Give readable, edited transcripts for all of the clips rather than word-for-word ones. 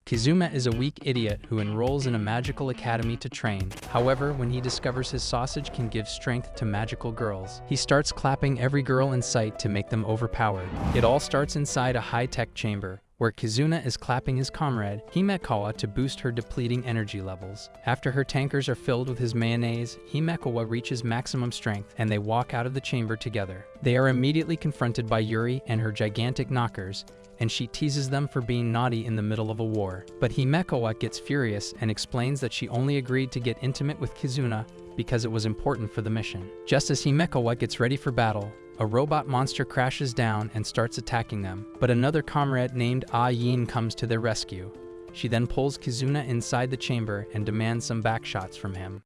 Kizuna is a weak idiot who enrolls in a magical academy to train. However, when he discovers his sausage can give strength to magical girls, he starts clapping every girl in sight to make them overpowered. It all starts inside a high-tech chamber, where Kizuna is clapping his comrade, Heckawa, to boost her depleting energy levels. After her tankers are filled with his mayonnaise, Heckawa reaches maximum strength and they walk out of the chamber together. They are immediately confronted by Yuri and her gigantic knockers, and she teases them for being naughty in the middle of a war. But Heckawa gets furious and explains that she only agreed to get intimate with Kizuna because it was important for the mission. Just as Heckawa gets ready for battle, a robot monster crashes down and starts attacking them, but another comrade named Yin comes to their rescue. She then pulls Kizuna inside the chamber and demands some backshots from him.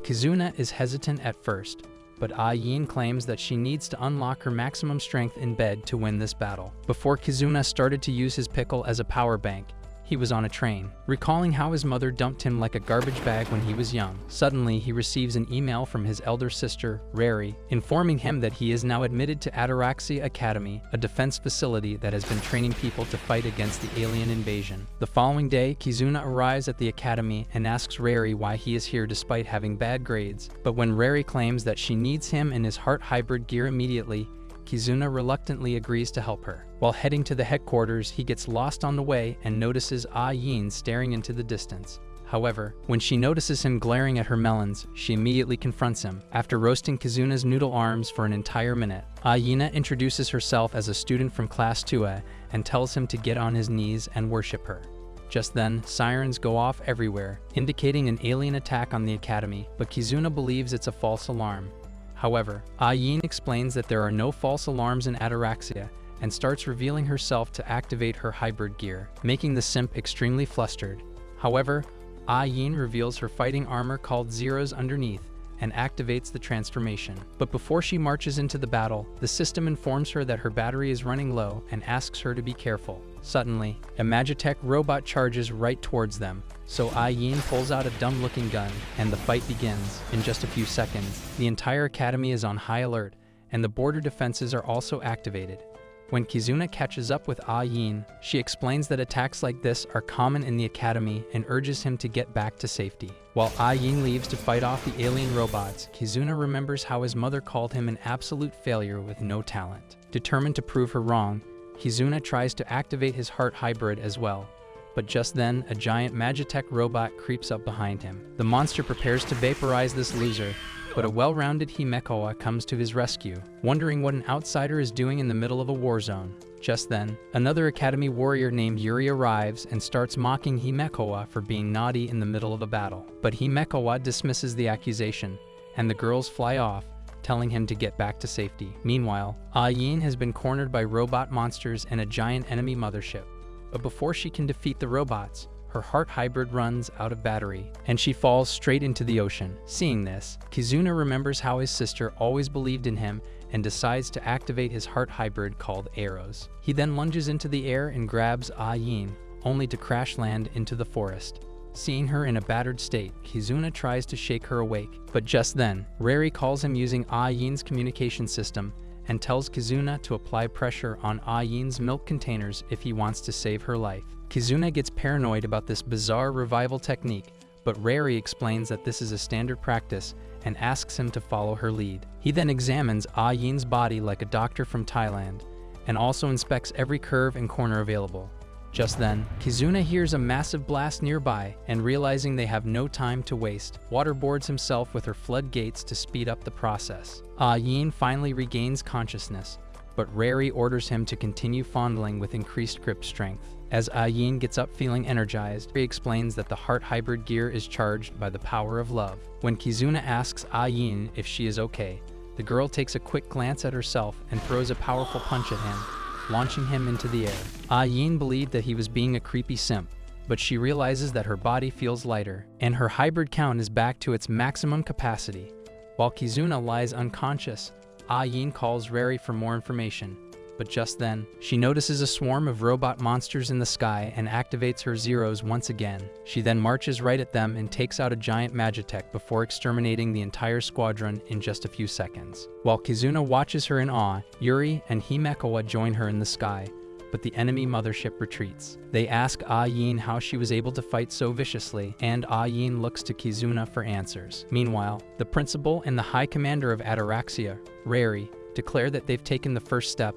Kizuna is hesitant at first, but Yin claims that she needs to unlock her maximum strength in bed to win this battle. Before Kizuna started to use his pickle as a power bank, he was on a train, recalling how his mother dumped him like a garbage bag when he was young. Suddenly, he receives an email from his elder sister, Rari, informing him that he is now admitted to Ataraxia Academy, a defense facility that has been training people to fight against the alien invasion. The following day, Kizuna arrives at the academy and asks Rari why he is here despite having bad grades. But when Rari claims that she needs him in his heart hybrid gear immediately, Kizuna reluctantly agrees to help her. While heading to the headquarters, he gets lost on the way and notices Yin staring into the distance. However, when she notices him glaring at her melons, she immediately confronts him. After roasting Kizuna's noodle arms for an entire minute, Ayina introduces herself as a student from Class 2A and tells him to get on his knees and worship her. Just then, sirens go off everywhere, indicating an alien attack on the academy, but Kizuna believes it's a false alarm. However, Yin explains that there are no false alarms in Ataraxia and starts revealing herself to activate her hybrid gear, making the simp extremely flustered. However, Yin reveals her fighting armor called Zeros underneath and activates the transformation. But before she marches into the battle, the system informs her that her battery is running low and asks her to be careful. Suddenly, a Magitech robot charges right towards them, so Yin pulls out a dumb-looking gun, and the fight begins. In just a few seconds, the entire academy is on high alert, and the border defenses are also activated. When Kizuna catches up with Yin, she explains that attacks like this are common in the academy and urges him to get back to safety. While Yin leaves to fight off the alien robots, Kizuna remembers how his mother called him an absolute failure with no talent. Determined to prove her wrong, Kizuna tries to activate his heart hybrid as well. But just then, a giant Magitech robot creeps up behind him. The monster prepares to vaporize this loser, but a well-rounded Heckawa comes to his rescue, wondering what an outsider is doing in the middle of a war zone. Just then, another Academy warrior named Yuri arrives and starts mocking Heckawa for being naughty in the middle of a battle. But Heckawa dismisses the accusation, and the girls fly off, telling him to get back to safety. Meanwhile, Yin has been cornered by robot monsters and a giant enemy mothership. But before she can defeat the robots, her heart hybrid runs out of battery, and she falls straight into the ocean. Seeing this, Kizuna remembers how his sister always believed in him and decides to activate his heart hybrid called Arrows. He then lunges into the air and grabs Yin, only to crash land into the forest. Seeing her in a battered state, Kizuna tries to shake her awake, but just then, Rari calls him using Yin's communication system and tells Kizuna to apply pressure on Yin's milk containers if he wants to save her life. Kizuna gets paranoid about this bizarre revival technique, but Rari explains that this is a standard practice and asks him to follow her lead. He then examines Yin's body like a doctor from Thailand and also inspects every curve and corner available. Just then, Kizuna hears a massive blast nearby, and realizing they have no time to waste, waterboards himself with her floodgates to speed up the process. Yin finally regains consciousness, but Rari orders him to continue fondling with increased grip strength. As Yin gets up feeling energized, he explains that the heart hybrid gear is charged by the power of love. When Kizuna asks Yin if she is okay, the girl takes a quick glance at herself and throws a powerful punch at him, launching him into the air. Yin believed that he was being a creepy simp, but she realizes that her body feels lighter, and her hybrid count is back to its maximum capacity. While Kizuna lies unconscious, Yin calls Rari for more information, but just then, she notices a swarm of robot monsters in the sky and activates her Zeros once again. She then marches right at them and takes out a giant Magitech before exterminating the entire squadron in just a few seconds. While Kizuna watches her in awe, Yuri and Heckawa join her in the sky, but the enemy mothership retreats. They ask Yin how she was able to fight so viciously, and Yin looks to Kizuna for answers. Meanwhile, the principal and the high commander of Ataraxia, Rary, declare that they've taken the first step,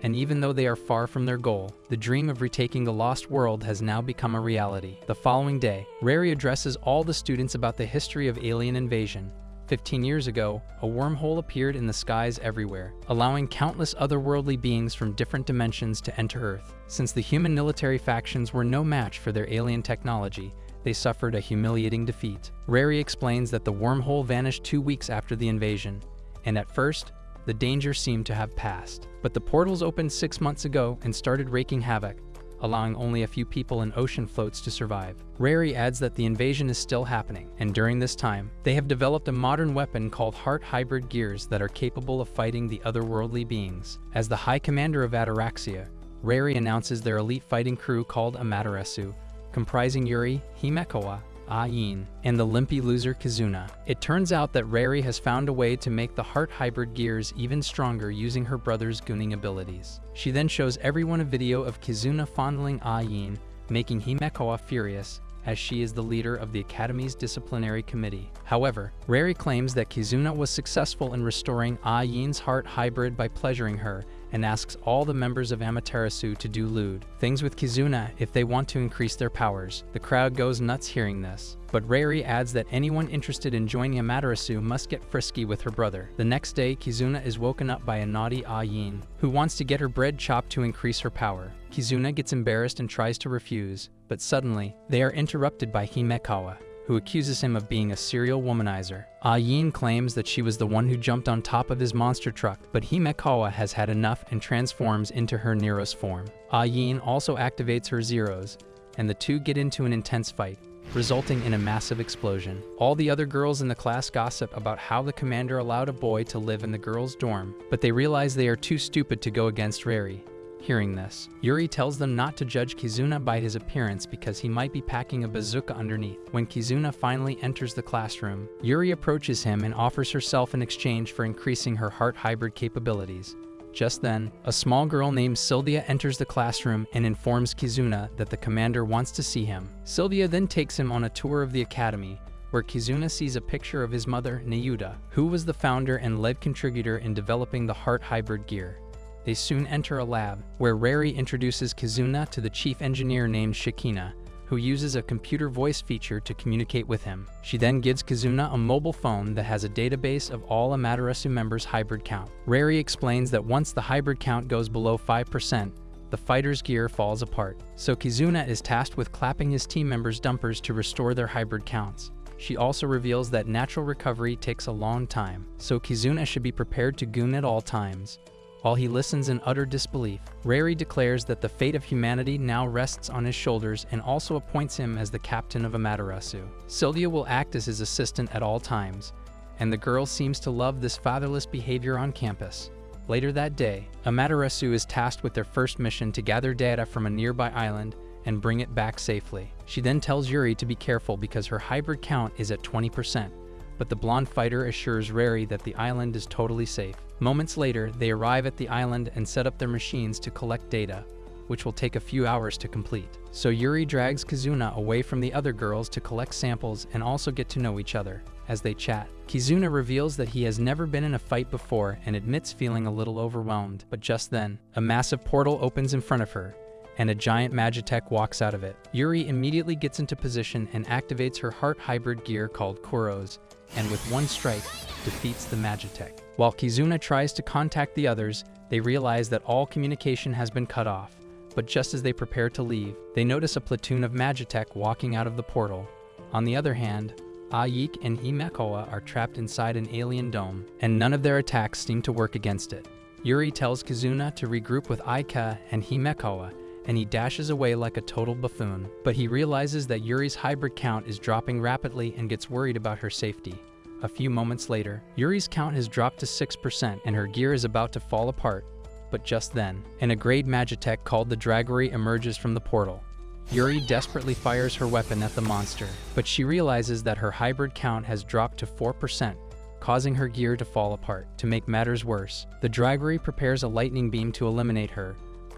and even though they are far from their goal, the dream of retaking the lost world has now become a reality. The following day, Rary addresses all the students about the history of alien invasion. 15 years ago, a wormhole appeared in the skies everywhere, allowing countless otherworldly beings from different dimensions to enter Earth. Since the human military factions were no match for their alien technology, they suffered a humiliating defeat. Rary explains that the wormhole vanished 2 weeks after the invasion, and at first, the danger seemed to have passed. But the portals opened 6 months ago and started wreaking havoc, allowing only a few people in ocean floats to survive. Rary adds that the invasion is still happening, and during this time, they have developed a modern weapon called heart hybrid gears that are capable of fighting the otherworldly beings. As the High Commander of Ataraxia, Rary announces their elite fighting crew called Amaterasu, comprising Yuri, Heckawa, Yin, and the limpy loser Kizuna. It turns out that Rary has found a way to make the heart hybrid gears even stronger using her brother's gooning abilities. She then shows everyone a video of Kizuna fondling Yin, making Heckawa furious, as she is the leader of the Academy's disciplinary committee. However, Rary claims that Kizuna was successful in restoring Yin's heart hybrid by pleasuring her, and asks all the members of Amaterasu to do lewd things with Kizuna if they want to increase their powers. The crowd goes nuts hearing this, but Rary adds that anyone interested in joining Amaterasu must get frisky with her brother. The next day, Kizuna is woken up by a naughty Yin, who wants to get her bread chopped to increase her power. Kizuna gets embarrassed and tries to refuse, but suddenly, they are interrupted by Heckawa, who accuses him of being a serial womanizer. Yin claims that she was the one who jumped on top of his monster truck, but Heckawa has had enough and transforms into her Neros form. Yin also activates her Zeros, and the two get into an intense fight, resulting in a massive explosion. All the other girls in the class gossip about how the commander allowed a boy to live in the girls' dorm, but they realize they are too stupid to go against Rary. Hearing this, Yuri tells them not to judge Kizuna by his appearance because he might be packing a bazooka underneath. When Kizuna finally enters the classroom, Yuri approaches him and offers herself in exchange for increasing her heart hybrid capabilities. Just then, a small girl named Sylvia enters the classroom and informs Kizuna that the commander wants to see him. Sylvia then takes him on a tour of the academy, where Kizuna sees a picture of his mother, Nayuda, who was the founder and lead contributor in developing the heart hybrid gear. They soon enter a lab, where Rary introduces Kizuna to the chief engineer named Shikina, who uses a computer voice feature to communicate with him. She then gives Kizuna a mobile phone that has a database of all Amaterasu members' hybrid count. Rary explains that once the hybrid count goes below 5%, the fighter's gear falls apart. So Kizuna is tasked with clapping his team members' dumpers to restore their hybrid counts. She also reveals that natural recovery takes a long time, so Kizuna should be prepared to goon at all times. While he listens in utter disbelief, Rary declares that the fate of humanity now rests on his shoulders and also appoints him as the captain of Amaterasu. Sylvia will act as his assistant at all times, and the girl seems to love this fatherless behavior on campus. Later that day, Amaterasu is tasked with their first mission to gather data from a nearby island and bring it back safely. She then tells Yuri to be careful because her hybrid count is at 20%. But the blonde fighter assures Rary that the island is totally safe. Moments later, they arrive at the island and set up their machines to collect data, which will take a few hours to complete. So Yuri drags Kizuna away from the other girls to collect samples and also get to know each other. As they chat, Kizuna reveals that he has never been in a fight before and admits feeling a little overwhelmed. But just then, a massive portal opens in front of her, and a giant Magitech walks out of it. Yuri immediately gets into position and activates her heart hybrid gear called Kuros, and with one strike, defeats the Magitech. While Kizuna tries to contact the others, they realize that all communication has been cut off, but just as they prepare to leave, they notice a platoon of Magitech walking out of the portal. On the other hand, Ayik and Heckawa are trapped inside an alien dome, and none of their attacks seem to work against it. Yuri tells Kizuna to regroup with Aika and Heckawa, and he dashes away like a total buffoon. But he realizes that Yuri's hybrid count is dropping rapidly and gets worried about her safety. A few moments later, Yuri's count has dropped to 6% and her gear is about to fall apart. But just then, a grade Magitech called the Draggery emerges from the portal. Yuri desperately fires her weapon at the monster, but she realizes that her hybrid count has dropped to 4%, causing her gear to fall apart. To make matters worse, the Draggery prepares a lightning beam to eliminate her,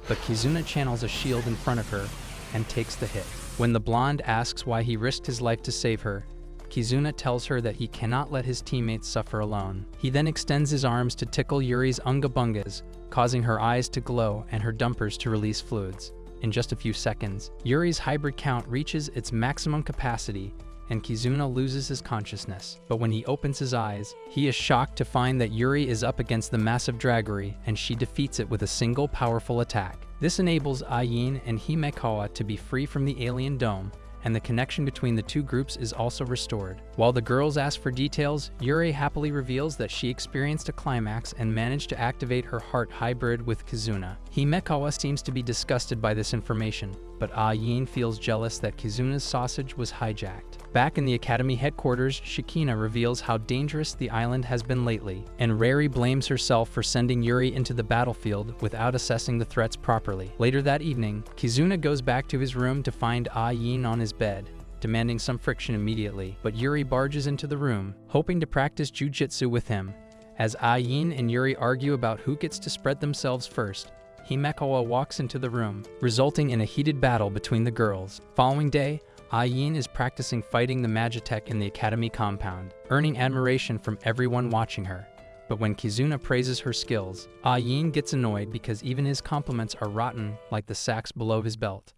but Kizuna channels a shield in front of her and takes the hit. When the blonde asks why he risked his life to save her, Kizuna tells her that he cannot let his teammates suffer alone. He then extends his arms to tickle Yuri's unga bungas, causing her eyes to glow and her dumpers to release fluids. In just a few seconds, Yuri's hybrid count reaches its maximum capacity, and Kizuna loses his consciousness. But when he opens his eyes, he is shocked to find that Yuri is up against the massive Dragori, and she defeats it with a single powerful attack. This enables Ayin and Heckawa to be free from the alien dome, and the connection between the two groups is also restored. While the girls ask for details, Yuri happily reveals that she experienced a climax and managed to activate her heart hybrid with Kizuna. Heckawa seems to be disgusted by this information, but Ayin feels jealous that Kizuna's sausage was hijacked. Back in the Academy headquarters, Shikina reveals how dangerous the island has been lately, and Rari blames herself for sending Yuri into the battlefield without assessing the threats properly. Later that evening, Kizuna goes back to his room to find Ayin on his bed, demanding some friction immediately, but Yuri barges into the room, hoping to practice jujitsu with him. As Ayin and Yuri argue about who gets to spread themselves first, Heckawa walks into the room, resulting in a heated battle between the girls. Following day, Ayin is practicing fighting the Magitech in the Academy compound, earning admiration from everyone watching her. But when Kizuna praises her skills, Ayin gets annoyed because even his compliments are rotten, like the sacks below his belt.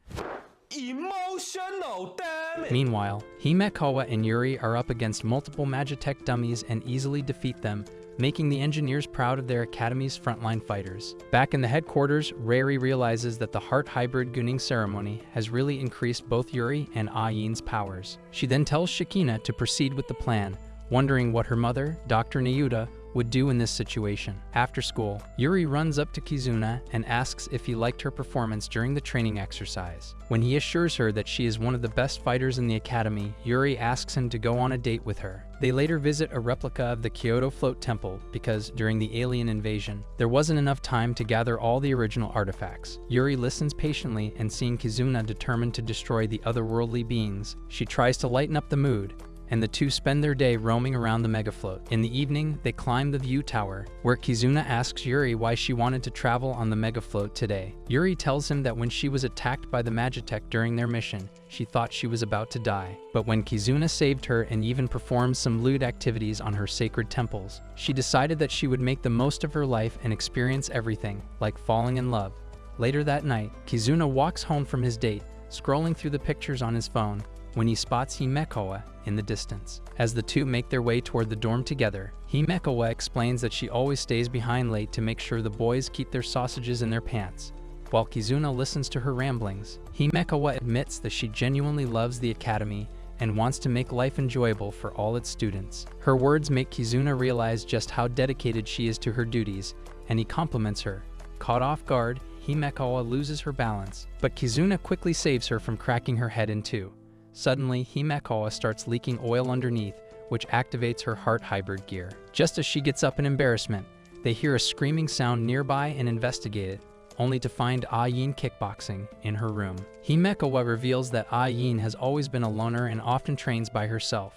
Emotional, damn it! Meanwhile, Heckawa and Yuri are up against multiple Magitech dummies and easily defeat them, making the engineers proud of their Academy's frontline fighters. Back in the headquarters, Rari realizes that the Heart Hybrid Gunning ceremony has really increased both Yuri and Ayin's powers. She then tells Shikina to proceed with the plan, wondering what her mother, Dr. Nayuda, would do in this situation. After school, Yuri runs up to Kizuna and asks if he liked her performance during the training exercise. When he assures her that she is one of the best fighters in the academy, Yuri asks him to go on a date with her. They later visit a replica of the Kyoto Float Temple because, during the alien invasion, there wasn't enough time to gather all the original artifacts. Yuri listens patiently, and seeing Kizuna determined to destroy the otherworldly beings, she tries to lighten up the mood, and the two spend their day roaming around the megafloat. In the evening, they climb the view tower, where Kizuna asks Yuri why she wanted to travel on the megafloat today. Yuri tells him that when she was attacked by the Magitech during their mission, she thought she was about to die. But when Kizuna saved her and even performed some lewd activities on her sacred temples, she decided that she would make the most of her life and experience everything, like falling in love. Later that night, Kizuna walks home from his date, scrolling through the pictures on his phone, when he spots Heckawa in the distance. As the two make their way toward the dorm together, Heckawa explains that she always stays behind late to make sure the boys keep their sausages in their pants. While Kizuna listens to her ramblings, Heckawa admits that she genuinely loves the academy and wants to make life enjoyable for all its students. Her words make Kizuna realize just how dedicated she is to her duties, and he compliments her. Caught off guard, Heckawa loses her balance, but Kizuna quickly saves her from cracking her head in two. Suddenly, Heckawa starts leaking oil underneath, which activates her heart hybrid gear. Just as she gets up in embarrassment, they hear a screaming sound nearby and investigate it, only to find Ayin kickboxing in her room. Heckawa reveals that Ayin has always been a loner and often trains by herself.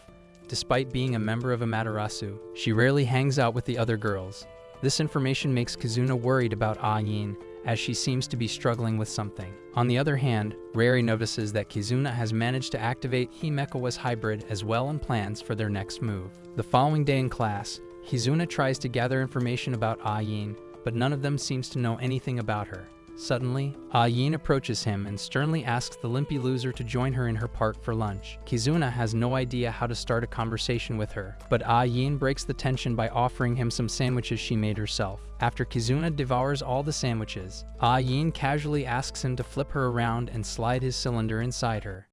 Despite being a member of Amaterasu, she rarely hangs out with the other girls. This information makes Kizuna worried about Ayin, as she seems to be struggling with something. On the other hand, Rari notices that Kizuna has managed to activate Heckawa's hybrid as well and plans for their next move. The following day in class, Kizuna tries to gather information about Ayin, but none of them seems to know anything about her. Suddenly, Ayin approaches him and sternly asks the limpy loser to join her in her park for lunch. Kizuna has no idea how to start a conversation with her, but Ayin breaks the tension by offering him some sandwiches she made herself. After Kizuna devours all the sandwiches, Ayin casually asks him to flip her around and slide his cylinder inside her.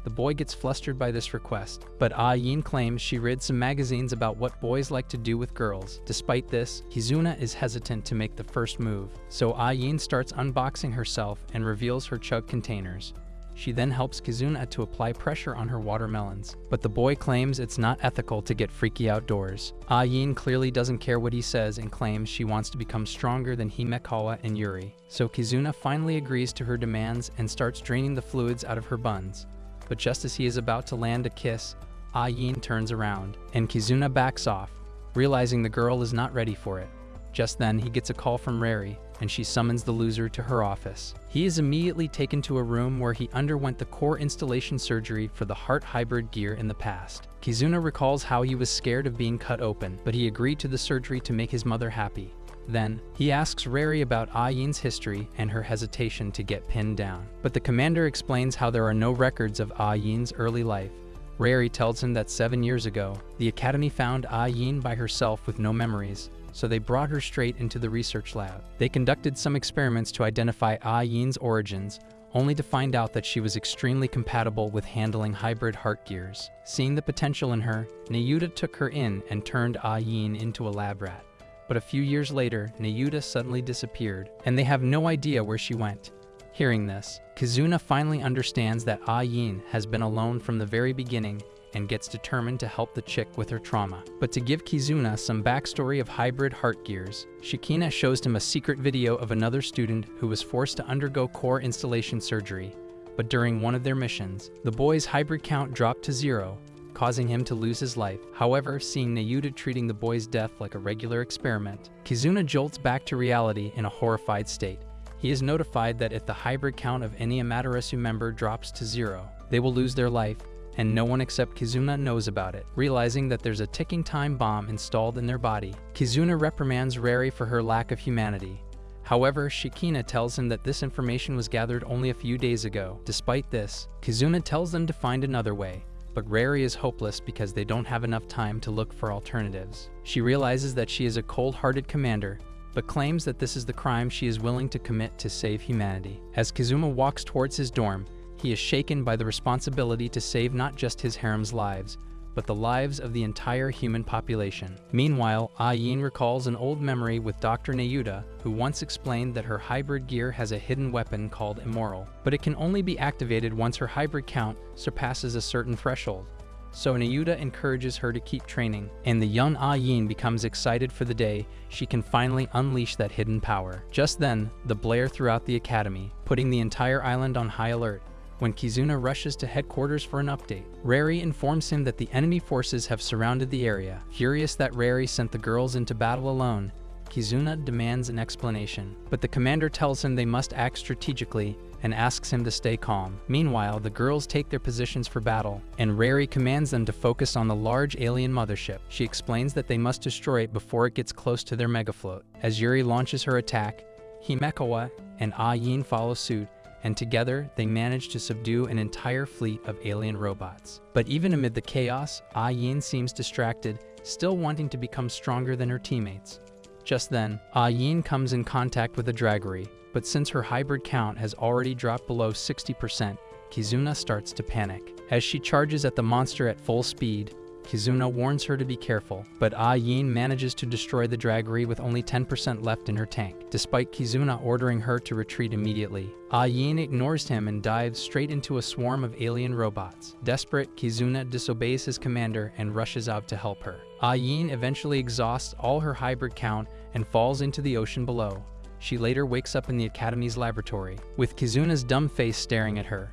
The boy gets flustered by this request, but Ayin claims she read some magazines about what boys like to do with girls. Despite this, Kizuna is hesitant to make the first move, so Ayin starts unboxing herself and reveals her chug containers. She then helps Kizuna to apply pressure on her watermelons, but the boy claims it's not ethical to get freaky outdoors. Ayin clearly doesn't care what he says and claims she wants to become stronger than Heckawa and Yuri. So Kizuna finally agrees to her demands and starts draining the fluids out of her buns. But just as he is about to land a kiss, Ayin turns around, and Kizuna backs off, realizing the girl is not ready for it. Just then, he gets a call from Rari, and she summons the loser to her office. He is immediately taken to a room where he underwent the core installation surgery for the heart hybrid gear in the past. Kizuna recalls how he was scared of being cut open, but he agreed to the surgery to make his mother happy. Then, he asks Rary about Yin's history and her hesitation to get pinned down. But the commander explains how there are no records of Yin's early life. Rary tells him that 7 years ago, the Academy found Yin by herself with no memories, so they brought her straight into the research lab. They conducted some experiments to identify Yin's origins, only to find out that she was extremely compatible with handling hybrid heart gears. Seeing the potential in her, Nayuta took her in and turned Yin into a lab rat. But a few years later, Nayuta suddenly disappeared, and they have no idea where she went. Hearing this, Kizuna finally understands that Yin has been alone from the very beginning and gets determined to help the chick with her trauma. But to give Kizuna some backstory of hybrid heart gears, Shikina shows him a secret video of another student who was forced to undergo core installation surgery. But during one of their missions, the boy's hybrid count dropped to 0, causing him to lose his life. However, seeing Nayuta treating the boy's death like a regular experiment, Kizuna jolts back to reality in a horrified state. He is notified that if the hybrid count of any Amaterasu member drops to 0, they will lose their life, and no one except Kizuna knows about it. Realizing that there's a ticking time bomb installed in their body, Kizuna reprimands Rary for her lack of humanity. However, Shikina tells him that this information was gathered only a few days ago. Despite this, Kizuna tells them to find another way, but Rary is hopeless because they don't have enough time to look for alternatives. She realizes that she is a cold-hearted commander, but claims that this is the crime she is willing to commit to save humanity. As Kizuma walks towards his dorm, he is shaken by the responsibility to save not just his harem's lives, but the lives of the entire human population. Meanwhile, Yin recalls an old memory with Dr. Nayuta, who once explained that her hybrid gear has a hidden weapon called Immortal, but it can only be activated once her hybrid count surpasses a certain threshold. So Nayuta encourages her to keep training, and the young Yin becomes excited for the day she can finally unleash that hidden power. Just then, the blare throughout the academy, putting the entire island on high alert. When Kizuna rushes to headquarters for an update, Rary informs him that the enemy forces have surrounded the area. Furious that Rary sent the girls into battle alone, Kizuna demands an explanation. But the commander tells him they must act strategically and asks him to stay calm. Meanwhile, the girls take their positions for battle, and Rary commands them to focus on the large alien mothership. She explains that they must destroy it before it gets close to their megafloat. As Yuri launches her attack, Heckawa and Yin follow suit, and together they manage to subdue an entire fleet of alien robots. But even amid the chaos, Yin seems distracted, still wanting to become stronger than her teammates. Just then, Yin comes in contact with a draggery, but since her hybrid count has already dropped below 60%, Kizuna starts to panic. As she charges at the monster at full speed, Kizuna warns her to be careful, but Yin manages to destroy the draggery with only 10% left in her tank. Despite Kizuna ordering her to retreat immediately, Yin ignores him and dives straight into a swarm of alien robots. Desperate, Kizuna disobeys his commander and rushes out to help her. Yin eventually exhausts all her hybrid count and falls into the ocean below. She later wakes up in the Academy's laboratory, with Kizuna's dumb face staring at her.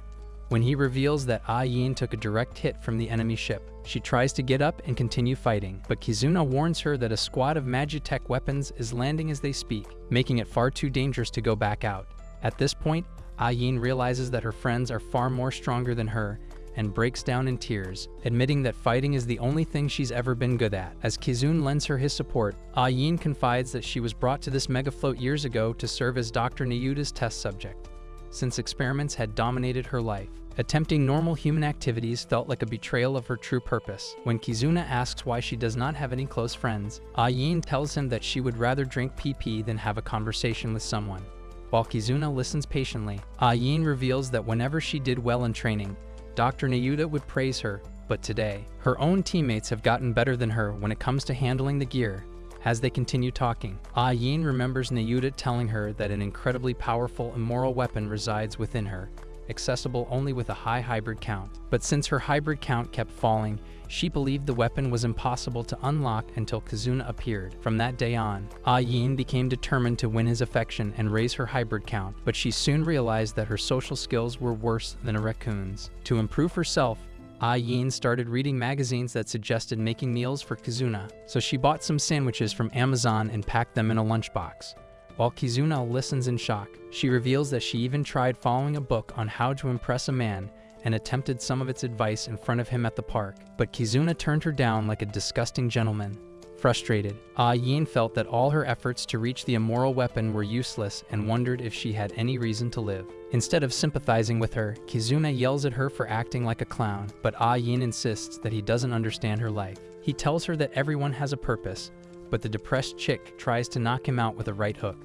When he reveals that Yin took a direct hit from the enemy ship, she tries to get up and continue fighting, but Kizuna warns her that a squad of Magitech weapons is landing as they speak, making it far too dangerous to go back out. At this point, Yin realizes that her friends are far more stronger than her and breaks down in tears, admitting that fighting is the only thing she's ever been good at. As Kizuna lends her his support, Yin confides that she was brought to this megafloat years ago to serve as Dr. Nayuta's test subject, since experiments had dominated her life. Attempting normal human activities felt like a betrayal of her true purpose. When Kizuna asks why she does not have any close friends, Yin tells him that she would rather drink PP than have a conversation with someone. While Kizuna listens patiently, Yin reveals that whenever she did well in training, Dr. Nayuta would praise her, but today, her own teammates have gotten better than her when it comes to handling the gear. As they continue talking, Yin remembers Nayuta telling her that an incredibly powerful immoral weapon resides within her, accessible only with a high hybrid count. But since her hybrid count kept falling, she believed the weapon was impossible to unlock until Kizuna appeared. From that day on, Yin became determined to win his affection and raise her hybrid count, but she soon realized that her social skills were worse than a raccoon's. To improve herself, Yin started reading magazines that suggested making meals for Kizuna, so she bought some sandwiches from Amazon and packed them in a lunchbox. While Kizuna listens in shock, she reveals that she even tried following a book on how to impress a man and attempted some of its advice in front of him at the park, but Kizuna turned her down like a disgusting gentleman. Frustrated, Yin felt that all her efforts to reach the immoral weapon were useless and wondered if she had any reason to live. Instead of sympathizing with her, Kizuna yells at her for acting like a clown, but Yin insists that he doesn't understand her life. He tells her that everyone has a purpose, but the depressed chick tries to knock him out with a right hook.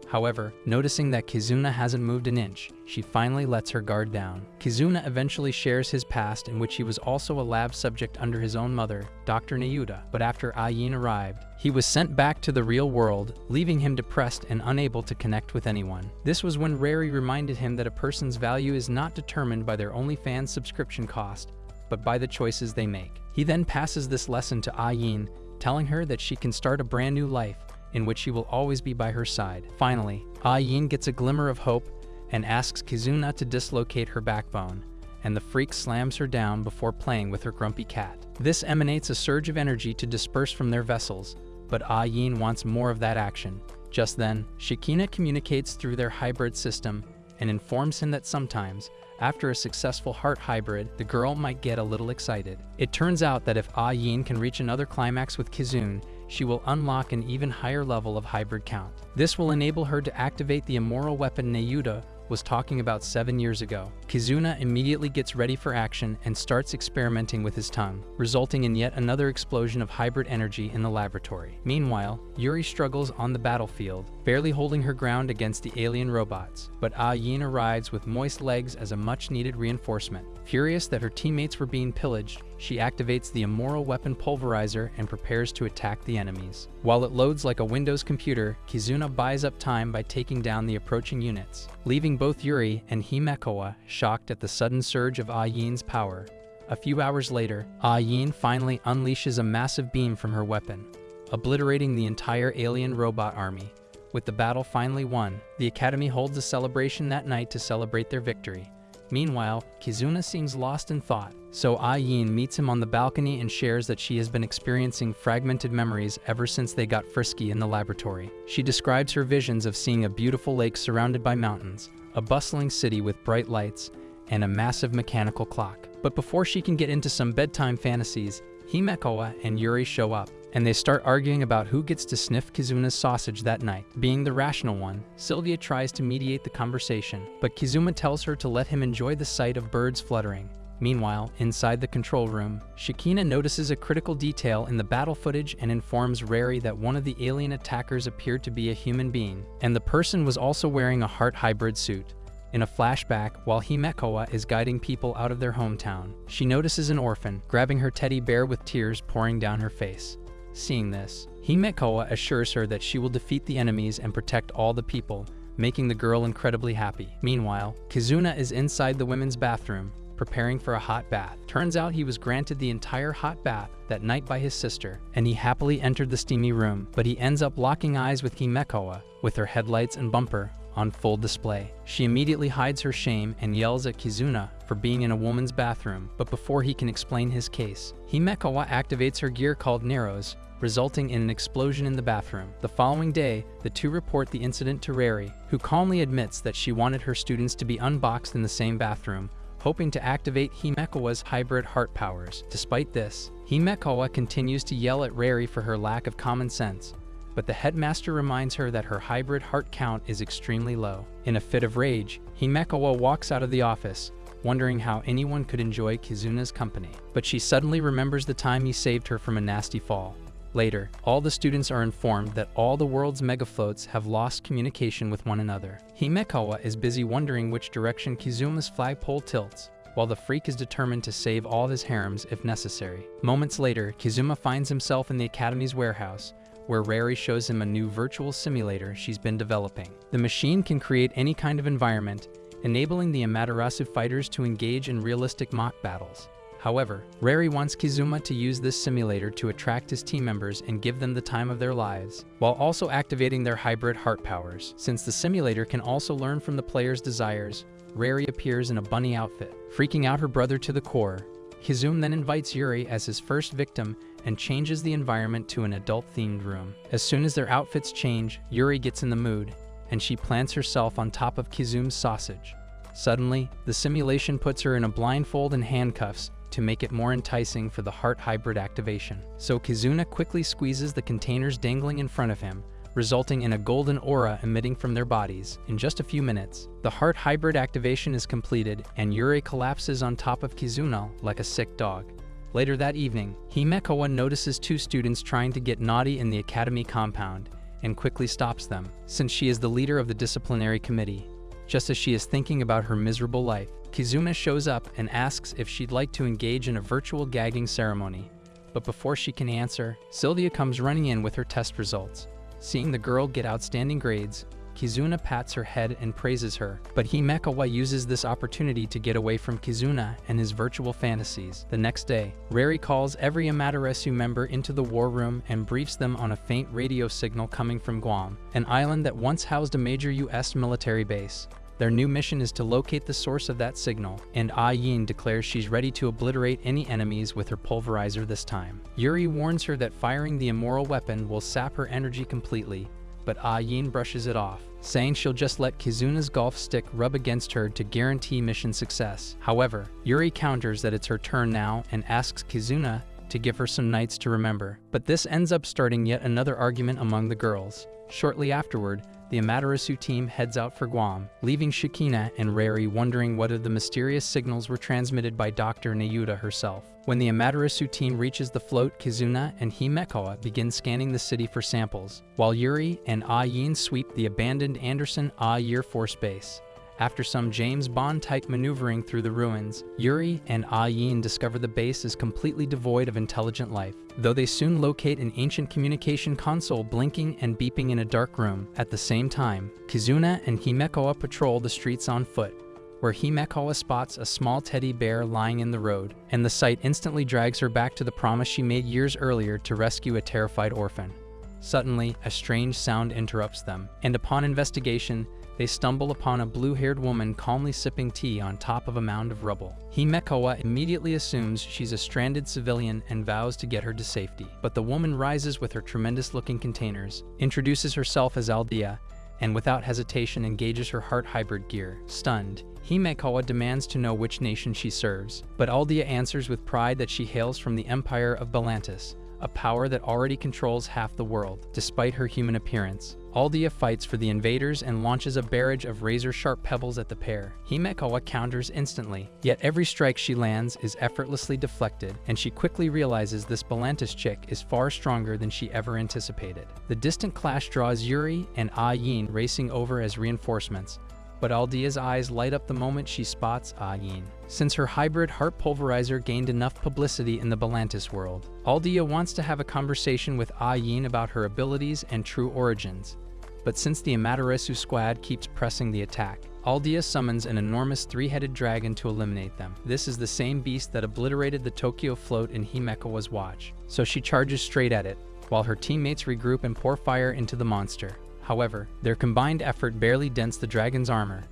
However, noticing that Kizuna hasn't moved an inch, she finally lets her guard down. Kizuna eventually shares his past, in which he was also a lab subject under his own mother, Dr. Nayuda, but after Yin arrived, he was sent back to the real world, leaving him depressed and unable to connect with anyone. This was when Rary reminded him that a person's value is not determined by their OnlyFans subscription cost, but by the choices they make. He then passes this lesson to Yin, telling her that she can start a brand new life, in which he will always be by her side. Finally, Yin gets a glimmer of hope and asks Kizuna to dislocate her backbone, and the freak slams her down before playing with her grumpy cat. This emanates a surge of energy to disperse from their vessels, but Yin wants more of that action. Just then, Shikina communicates through their hybrid system and informs him that sometimes, after a successful heart hybrid, the girl might get a little excited. It turns out that if Yin can reach another climax with Kizuna, she will unlock an even higher level of hybrid count. This will enable her to activate the immoral weapon Nayuda was talking about 7 years ago. Kizuna immediately gets ready for action and starts experimenting with his tongue, resulting in yet another explosion of hybrid energy in the laboratory. Meanwhile, Yuri struggles on the battlefield, barely holding her ground against the alien robots, but Yin arrives with moist legs as a much-needed reinforcement. Furious that her teammates were being pillaged, she activates the immoral weapon pulverizer and prepares to attack the enemies. While it loads like a Windows computer, Kizuna buys up time by taking down the approaching units, leaving both Yuri and Heckawa shocked at the sudden surge of Yin's power. A few hours later, Yin finally unleashes a massive beam from her weapon, obliterating the entire alien robot army. With the battle finally won, the Academy holds a celebration that night to celebrate their victory. Meanwhile, Kizuna seems lost in thought, so Yin meets him on the balcony and shares that she has been experiencing fragmented memories ever since they got frisky in the laboratory. She describes her visions of seeing a beautiful lake surrounded by mountains, a bustling city with bright lights, and a massive mechanical clock. But before she can get into some bedtime fantasies, Heckawa and Yuri show up, and they start arguing about who gets to sniff Kizuna's sausage that night. Being the rational one, Sylvia tries to mediate the conversation, but Kizuna tells her to let him enjoy the sight of birds fluttering. Meanwhile, inside the control room, Shikina notices a critical detail in the battle footage and informs Rary that one of the alien attackers appeared to be a human being, and the person was also wearing a heart hybrid suit. In a flashback, while Heckawa is guiding people out of their hometown, she notices an orphan, grabbing her teddy bear with tears pouring down her face. Seeing this, Heckawa assures her that she will defeat the enemies and protect all the people, making the girl incredibly happy. Meanwhile, Kizuna is inside the women's bathroom, preparing for a hot bath. Turns out he was granted the entire hot bath that night by his sister, and he happily entered the steamy room, but he ends up locking eyes with Heckawa, with her headlights and bumper on full display. She immediately hides her shame and yells at Kizuna for being in a woman's bathroom, but before he can explain his case, Heckawa activates her gear called Neros, resulting in an explosion in the bathroom. The following day, the two report the incident to Rary, who calmly admits that she wanted her students to be unboxed in the same bathroom, hoping to activate Heckawa's hybrid heart powers. Despite this, Heckawa continues to yell at Rary for her lack of common sense, but the headmaster reminds her that her hybrid heart count is extremely low. In a fit of rage, Heckawa walks out of the office, wondering how anyone could enjoy Kizuna's company. But she suddenly remembers the time he saved her from a nasty fall. Later, all the students are informed that all the world's megafloats have lost communication with one another. Heckawa is busy wondering which direction Kizuna's flagpole tilts, while the freak is determined to save all his harems if necessary. Moments later, Kizuna finds himself in the Academy's warehouse, where Rary shows him a new virtual simulator she's been developing. The machine can create any kind of environment, enabling the Amaterasu fighters to engage in realistic mock battles. However, Rary wants Kizuna to use this simulator to attract his team members and give them the time of their lives, while also activating their hybrid heart powers. Since the simulator can also learn from the player's desires, Rary appears in a bunny outfit, freaking out her brother to the core. Kizuna then invites Yuri as his first victim and changes the environment to an adult-themed room. As soon as their outfits change, Yuri gets in the mood, and she plants herself on top of Kizuna's sausage. Suddenly, the simulation puts her in a blindfold and handcuffs to make it more enticing for the heart hybrid activation. So Kizuna quickly squeezes the containers dangling in front of him, resulting in a golden aura emitting from their bodies. In just a few minutes, the heart hybrid activation is completed and Yuri collapses on top of Kizuna like a sick dog. Later that evening, Heckawa notices two students trying to get naughty in the academy compound and quickly stops them, since she is the leader of the disciplinary committee. Just as she is thinking about her miserable life, Kizuna shows up and asks if she'd like to engage in a virtual gagging ceremony. But before she can answer, Sylvia comes running in with her test results. Seeing the girl get outstanding grades, Kizuna pats her head and praises her, but Heckawa uses this opportunity to get away from Kizuna and his virtual fantasies. The next day, Rari calls every Amaterasu member into the war room and briefs them on a faint radio signal coming from Guam, an island that once housed a major US military base. Their new mission is to locate the source of that signal, and Yin declares she's ready to obliterate any enemies with her pulverizer this time. Yuri warns her that firing the immortal weapon will sap her energy completely, but Yin brushes it off, saying she'll just let Kizuna's golf stick rub against her to guarantee mission success. However, Yuri counters that it's her turn now and asks Kizuna to give her some nights to remember. But this ends up starting yet another argument among the girls. Shortly afterward, the Amaterasu team heads out for Guam, leaving Shikina and Rari wondering whether the mysterious signals were transmitted by Dr. Nayuta herself. When the Amaterasu team reaches the float, Kizuna and Heckawa begin scanning the city for samples, while Yuri and Yin sweep the abandoned Anderson Air Force Base. After some James Bond-type maneuvering through the ruins, Yuri and Yin discover the base is completely devoid of intelligent life, though they soon locate an ancient communication console blinking and beeping in a dark room. At the same time, Kizuna and Heckawa patrol the streets on foot, where Heckawa spots a small teddy bear lying in the road, and the sight instantly drags her back to the promise she made years earlier to rescue a terrified orphan. Suddenly, a strange sound interrupts them, and upon investigation, they stumble upon a blue-haired woman calmly sipping tea on top of a mound of rubble. Heckawa immediately assumes she's a stranded civilian and vows to get her to safety. But the woman rises with her tremendous-looking containers, introduces herself as Aldea, and without hesitation engages her heart hybrid gear. Stunned, Heckawa demands to know which nation she serves, but Aldea answers with pride that she hails from the Empire of Balantis, a power that already controls half the world. Despite her human appearance, Aldea fights for the invaders and launches a barrage of razor-sharp pebbles at the pair. Heckawa counters instantly, yet every strike she lands is effortlessly deflected, and she quickly realizes this Balantis chick is far stronger than she ever anticipated. The distant clash draws Yuri and Yin racing over as reinforcements, but Aldea's eyes light up the moment she spots Yin. Since her hybrid heart pulverizer gained enough publicity in the Balantis world, Aldea wants to have a conversation with Yin about her abilities and true origins. But since the Amaterasu squad keeps pressing the attack, Aldea summons an enormous three-headed dragon to eliminate them. This is the same beast that obliterated the Tokyo float in Heckawa's watch, so she charges straight at it, while her teammates regroup and pour fire into the monster. However, their combined effort barely dents the dragon's armor.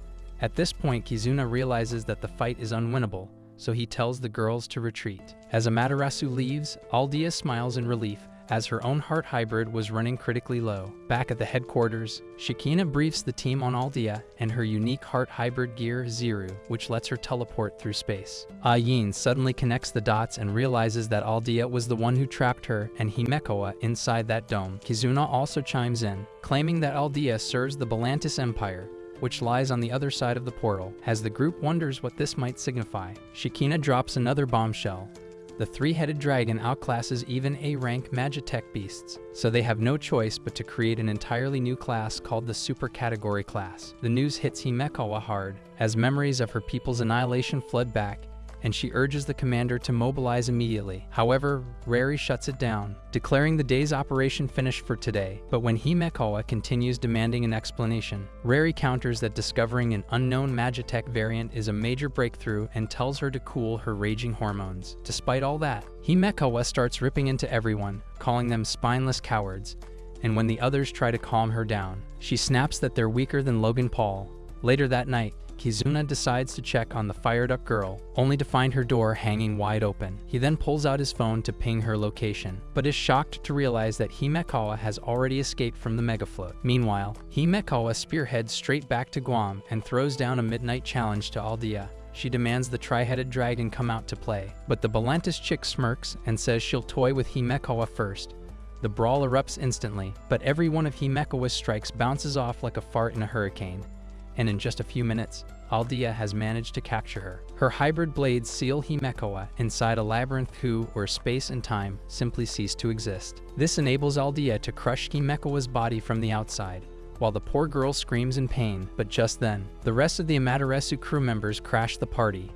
At this point, Kizuna realizes that the fight is unwinnable, so he tells the girls to retreat. As Amaterasu leaves, Aldea smiles in relief, as her own heart hybrid was running critically low. Back at the headquarters, Shikina briefs the team on Aldea and her unique heart hybrid gear, Ziru, which lets her teleport through space. Yin suddenly connects the dots and realizes that Aldea was the one who trapped her and Heckawa inside that dome. Kizuna also chimes in, claiming that Aldea serves the Balantis Empire, which lies on the other side of the portal. As the group wonders what this might signify, Shikina drops another bombshell. The three-headed dragon outclasses even A-rank Magitech beasts, so they have no choice but to create an entirely new class called the Super Category class. The news hits Heckawa hard, as memories of her people's annihilation flood back, and she urges the commander to mobilize immediately. However, Rari shuts it down, declaring the day's operation finished for today. But when Heckawa continues demanding an explanation, Rari counters that discovering an unknown Magitech variant is a major breakthrough and tells her to cool her raging hormones. Despite all that, Heckawa starts ripping into everyone, calling them spineless cowards, and when the others try to calm her down, she snaps that they're weaker than Logan Paul. Later that night, Kizuna decides to check on the fired-up girl, only to find her door hanging wide open. He then pulls out his phone to ping her location, but is shocked to realize that Heckawa has already escaped from the megafloat. Meanwhile, Heckawa spearheads straight back to Guam and throws down a midnight challenge to Aldea. She demands the tri-headed dragon come out to play, but the Belantis chick smirks and says she'll toy with Heckawa first. The brawl erupts instantly, but every one of Heckawa's strikes bounces off like a fart in a hurricane, and in just a few minutes, Aldea has managed to capture her. Her hybrid blades seal Heckawa inside a labyrinth where space and time simply cease to exist. This enables Aldea to crush Heckawa's body from the outside, while the poor girl screams in pain. But just then, the rest of the Amaterasu crew members crash the party.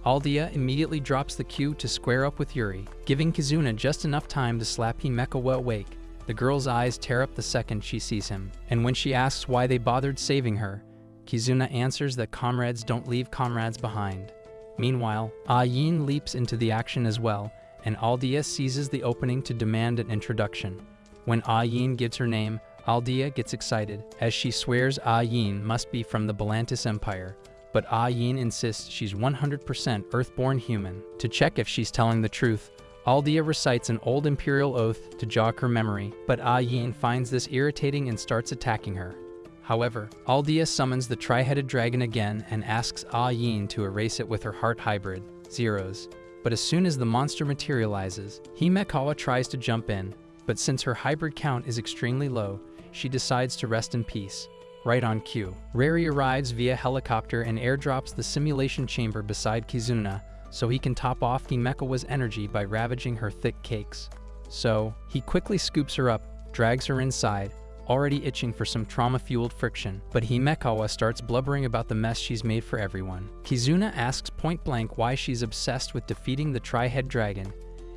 Aldea immediately drops the cue to square up with Yuri, giving Kizuna just enough time to slap Heckawa awake. The girl's eyes tear up the second she sees him, and when she asks why they bothered saving her, Kizuna answers that comrades don't leave comrades behind. Meanwhile, Yin leaps into the action as well, and Aldea seizes the opening to demand an introduction. When Yin gives her name, Aldea gets excited, as she swears Yin must be from the Belantis Empire, but Yin insists she's 100% Earthborn human. To check if she's telling the truth, Aldea recites an old imperial oath to jog her memory, but Yin finds this irritating and starts attacking her. However, Aldea summons the tri-headed dragon again and asks Yin to erase it with her heart hybrid, Zeros. But as soon as the monster materializes, Heckawa tries to jump in, but since her hybrid count is extremely low, she decides to rest in peace. Right on cue, Rary arrives via helicopter and airdrops the simulation chamber beside Kizuna, so he can top off Heckawa's energy by ravaging her thick cakes. So, he quickly scoops her up, drags her inside, already itching for some trauma-fueled friction, but Heckawa starts blubbering about the mess she's made for everyone. Kizuna asks point-blank why she's obsessed with defeating the tri-head dragon,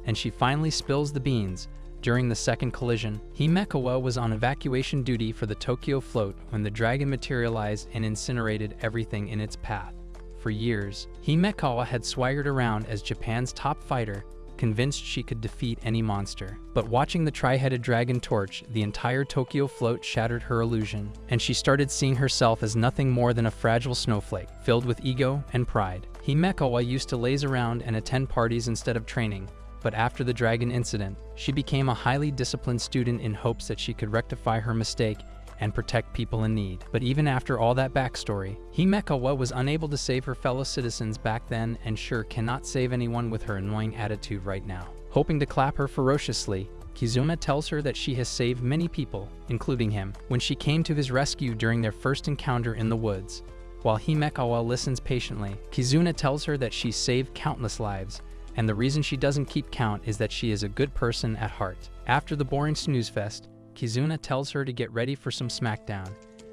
and she finally spills the beans. During the second collision, Heckawa was on evacuation duty for the Tokyo float when the dragon materialized and incinerated everything in its path. For years, Heckawa had swaggered around as Japan's top fighter, convinced she could defeat any monster. But watching the tri-headed dragon torch the entire Tokyo float shattered her illusion, and she started seeing herself as nothing more than a fragile snowflake, filled with ego and pride. Heckawa used to laze around and attend parties instead of training, but after the dragon incident, she became a highly disciplined student in hopes that she could rectify her mistake and protect people in need. But even after all that backstory, Heckawa was unable to save her fellow citizens back then and sure cannot save anyone with her annoying attitude right now. Hoping to clap her ferociously, Kizuna tells her that she has saved many people, including him, when she came to his rescue during their first encounter in the woods. While Heckawa listens patiently, Kizuna tells her that she's saved countless lives, and the reason she doesn't keep count is that she is a good person at heart. After the boring snooze fest, Kizuna tells her to get ready for some smackdown,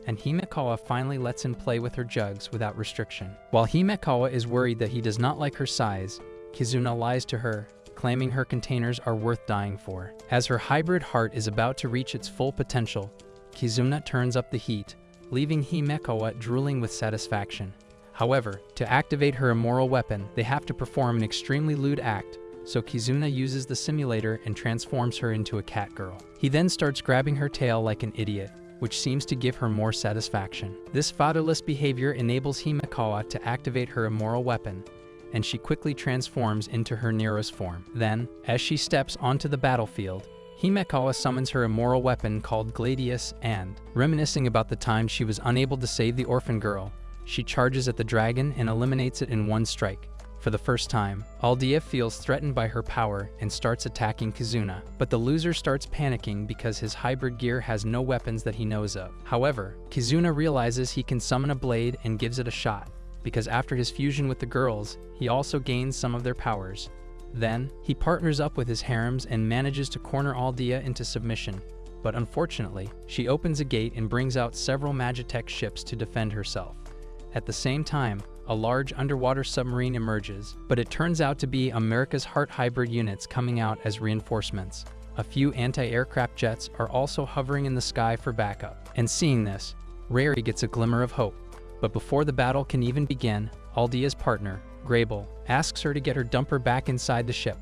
and Heckawa finally lets him play with her jugs without restriction. While Heckawa is worried that he does not like her size, Kizuna lies to her, claiming her containers are worth dying for. As her hybrid heart is about to reach its full potential, Kizuna turns up the heat, leaving Heckawa drooling with satisfaction. However, to activate her immoral weapon, they have to perform an extremely lewd act, so Kizuna uses the simulator and transforms her into a cat girl. He then starts grabbing her tail like an idiot, which seems to give her more satisfaction. This fatherless behavior enables Heckawa to activate her immoral weapon, and she quickly transforms into her Nero's form. Then, as she steps onto the battlefield, Heckawa summons her immoral weapon called Gladius and, reminiscing about the time she was unable to save the orphan girl, she charges at the dragon and eliminates it in one strike. For the first time, Aldea feels threatened by her power and starts attacking Kizuna, but the loser starts panicking because his hybrid gear has no weapons that he knows of. However, Kizuna realizes he can summon a blade and gives it a shot, because after his fusion with the girls, he also gains some of their powers. Then, he partners up with his harems and manages to corner Aldea into submission, but unfortunately, she opens a gate and brings out several Magitech ships to defend herself. At the same time, a large underwater submarine emerges, but it turns out to be America's Heart hybrid units coming out as reinforcements. A few anti-aircraft jets are also hovering in the sky for backup. And seeing this, Rary gets a glimmer of hope. But before the battle can even begin, Aldea's partner, Grable, asks her to get her dumper back inside the ship.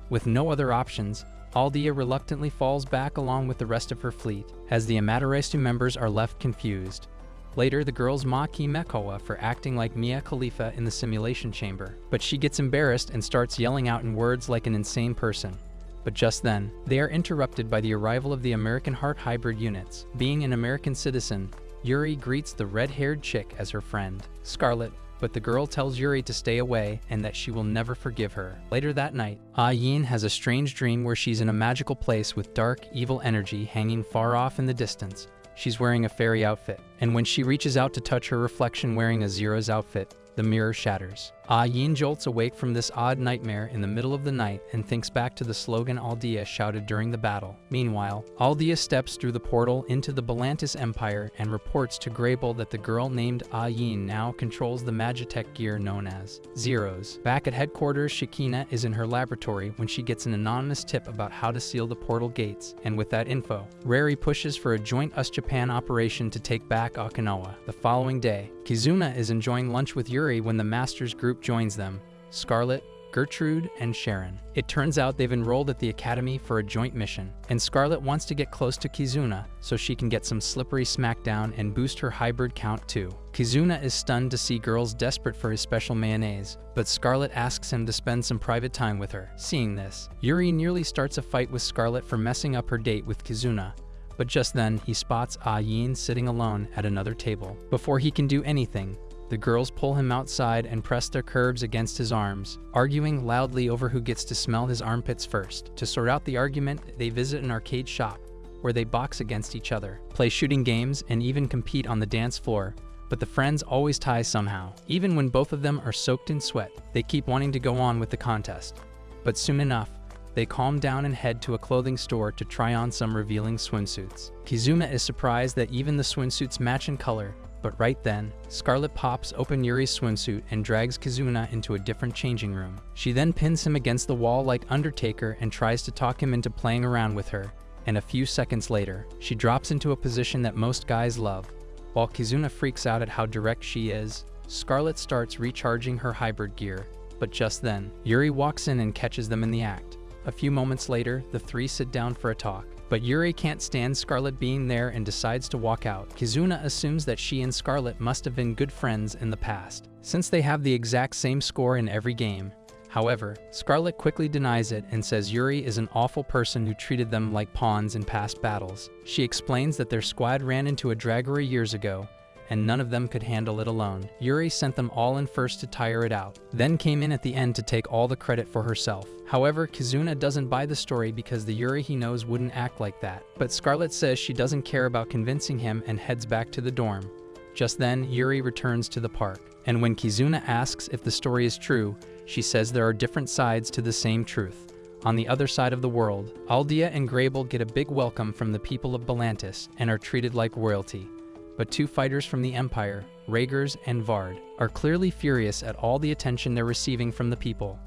With no other options, Aldea reluctantly falls back along with the rest of her fleet, as the Amaterasu members are left confused. Later, the girls mock Heckawa for acting like Mia Khalifa in the simulation chamber, but she gets embarrassed and starts yelling out in words like an insane person. But just then, they are interrupted by the arrival of the American Heart hybrid units. Being an American citizen, Yuri greets the red-haired chick as her friend, Scarlet, but the girl tells Yuri to stay away and that she will never forgive her. Later that night, Yin has a strange dream where she's in a magical place with dark, evil energy hanging far off in the distance. She's wearing a fairy outfit, and when she reaches out to touch her reflection wearing a Zero's outfit, the mirror shatters. Yin jolts awake from this odd nightmare in the middle of the night and thinks back to the slogan Aldea shouted during the battle. Meanwhile, Aldea steps through the portal into the Belantis Empire and reports to Grable that the girl named Yin now controls the Magitech gear known as Zeros. Back at headquarters, Shakina is in her laboratory when she gets an anonymous tip about how to seal the portal gates, and with that info, Rari pushes for a joint US-Japan operation to take back Okinawa. The following day, Kizuna is enjoying lunch with Yuri when the Masters group joins them, Scarlet, Gertrude, and Sharon. It turns out they've enrolled at the academy for a joint mission, and Scarlet wants to get close to Kizuna so she can get some slippery smackdown and boost her hybrid count too. Kizuna is stunned to see girls desperate for his special mayonnaise, but Scarlet asks him to spend some private time with her. Seeing this, Yuri nearly starts a fight with Scarlet for messing up her date with Kizuna, but just then he spots Yin sitting alone at another table. Before he can do anything, the girls pull him outside and press their curves against his arms, arguing loudly over who gets to smell his armpits first. To sort out the argument, they visit an arcade shop, where they box against each other, play shooting games, and even compete on the dance floor, but the friends always tie somehow. Even when both of them are soaked in sweat, they keep wanting to go on with the contest. But soon enough, they calm down and head to a clothing store to try on some revealing swimsuits. Kizuna is surprised that even the swimsuits match in color, but right then, Scarlet pops open Yuri's swimsuit and drags Kizuna into a different changing room. She then pins him against the wall like Undertaker and tries to talk him into playing around with her, and a few seconds later, she drops into a position that most guys love. While Kizuna freaks out at how direct she is, Scarlet starts recharging her hybrid gear, but just then, Yuri walks in and catches them in the act. A few moments later, the three sit down for a talk. But Yuri can't stand Scarlet being there and decides to walk out. Kizuna assumes that she and Scarlet must have been good friends in the past, since they have the exact same score in every game. However, Scarlet quickly denies it and says Yuri is an awful person who treated them like pawns in past battles. She explains that their squad ran into a draggery years ago, and none of them could handle it alone. Yuri sent them all in first to tire it out, then came in at the end to take all the credit for herself. However, Kizuna doesn't buy the story because the Yuri he knows wouldn't act like that. But Scarlet says she doesn't care about convincing him and heads back to the dorm. Just then, Yuri returns to the park, and when Kizuna asks if the story is true, she says there are different sides to the same truth. On the other side of the world, Aldea and Grable get a big welcome from the people of Belantis and are treated like royalty. But two fighters from the Empire, Rhaegers and Vard, are clearly furious at all the attention they're receiving from the people.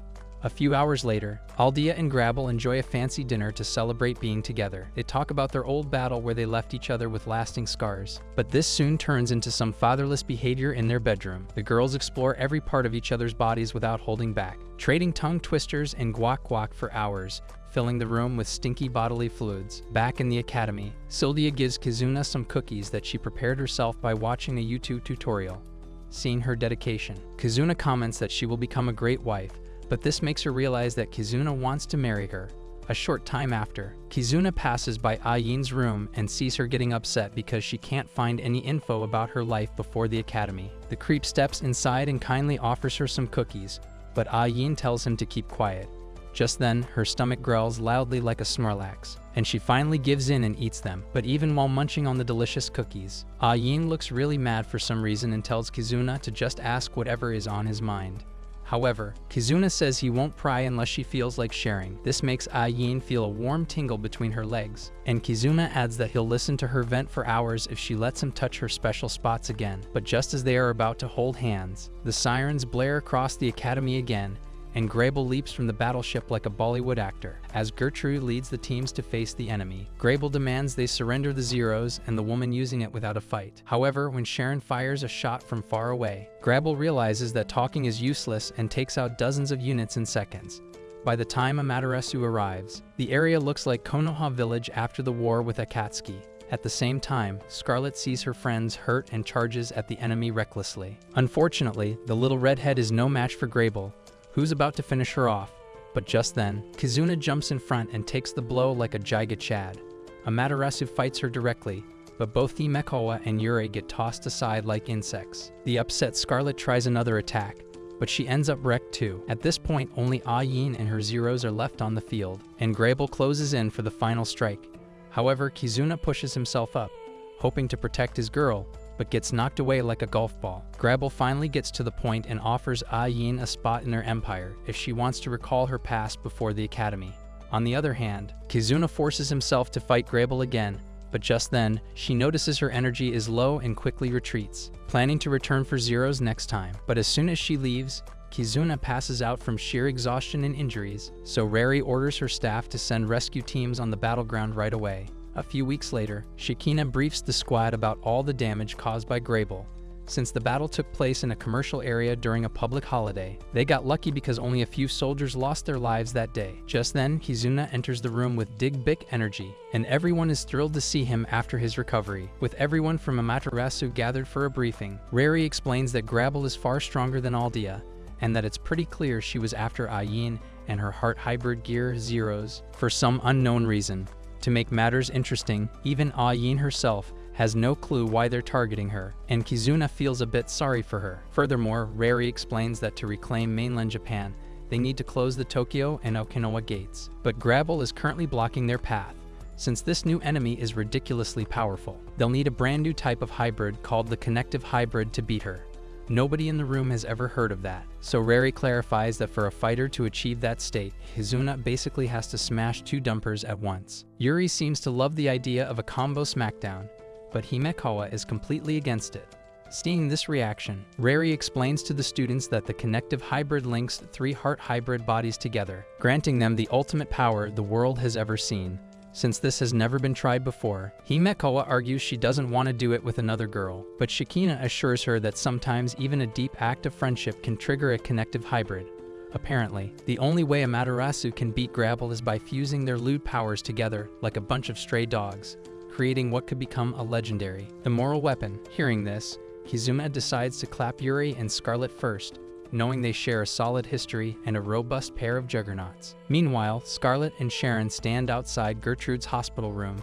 A few hours later, Aldea and Grable enjoy a fancy dinner to celebrate being together. They talk about their old battle where they left each other with lasting scars. But this soon turns into some fatherless behavior in their bedroom. The girls explore every part of each other's bodies without holding back, trading tongue twisters and guac for hours, filling the room with stinky bodily fluids. Back in the academy, Sylvia gives Kizuna some cookies that she prepared herself by watching a YouTube tutorial. Seeing her dedication, Kizuna comments that she will become a great wife, but this makes her realize that Kizuna wants to marry her. A short time after, Kizuna passes by Yin's room and sees her getting upset because she can't find any info about her life before the academy. The creep steps inside and kindly offers her some cookies, but Yin tells him to keep quiet. Just then, her stomach growls loudly like a Snorlax, and she finally gives in and eats them. But even while munching on the delicious cookies, Yin looks really mad for some reason and tells Kizuna to just ask whatever is on his mind. However, Kizuna says he won't pry unless she feels like sharing. This makes Yin feel a warm tingle between her legs, and Kizuna adds that he'll listen to her vent for hours if she lets him touch her special spots again. But just as they are about to hold hands, the sirens blare across the academy again, and Grable leaps from the battleship like a Bollywood actor. As Gertrude leads the teams to face the enemy, Grable demands they surrender the Zeros and the woman using it without a fight. However, when Sharon fires a shot from far away, Grable realizes that talking is useless and takes out dozens of units in seconds. By the time Amaterasu arrives, the area looks like Konoha village after the war with Akatsuki. At the same time, Scarlet sees her friends hurt and charges at the enemy recklessly. Unfortunately, the little redhead is no match for Grable, who's about to finish her off. But just then, Kizuna jumps in front and takes the blow like a Giga Chad. Amaterasu fights her directly, but both the Heckawa and Yuri get tossed aside like insects. The upset Scarlet tries another attack, but she ends up wrecked too. At this point, only Yin and her Zeros are left on the field, and Grable closes in for the final strike. However, Kizuna pushes himself up, hoping to protect his girl, but gets knocked away like a golf ball. Grable finally gets to the point and offers Yin a spot in her empire if she wants to recall her past before the academy. On the other hand, Kizuna forces himself to fight Grable again, but just then, she notices her energy is low and quickly retreats, planning to return for Zeros next time. But as soon as she leaves, Kizuna passes out from sheer exhaustion and injuries, so Rari orders her staff to send rescue teams on the battleground right away. A few weeks later, Shikina briefs the squad about all the damage caused by Grable. Since the battle took place in a commercial area during a public holiday, they got lucky because only a few soldiers lost their lives that day. Just then, Kizuna enters the room with big energy, and everyone is thrilled to see him after his recovery. With everyone from Amaterasu gathered for a briefing, Rari explains that Grable is far stronger than Aldea, and that it's pretty clear she was after Yin and her heart hybrid gear Zeros for some unknown reason. To make matters interesting, even Yin herself has no clue why they're targeting her, and Kizuna feels a bit sorry for her. Furthermore, Rari explains that to reclaim mainland Japan, they need to close the Tokyo and Okinawa gates. But Grable is currently blocking their path, since this new enemy is ridiculously powerful. They'll need a brand new type of hybrid called the Connective hybrid to beat her. Nobody in the room has ever heard of that, so Rari clarifies that for a fighter to achieve that state, Kizuna basically has to smash two dumpers at once. Yuri seems to love the idea of a combo smackdown, but Heckawa is completely against it. Seeing this reaction, Rari explains to the students that the Connective hybrid links three heart hybrid bodies together, granting them the ultimate power the world has ever seen. Since this has never been tried before, Heckawa argues she doesn't want to do it with another girl, but Shikina assures her that sometimes even a deep act of friendship can trigger a Connective hybrid. Apparently, the only way Amaterasu can beat Grable is by fusing their lewd powers together like a bunch of stray dogs, creating what could become a legendary, immortal weapon. Hearing this, Kizuna decides to clap Yuri and Scarlet first, knowing they share a solid history and a robust pair of juggernauts. Meanwhile, Scarlet and Sharon stand outside Gertrude's hospital room,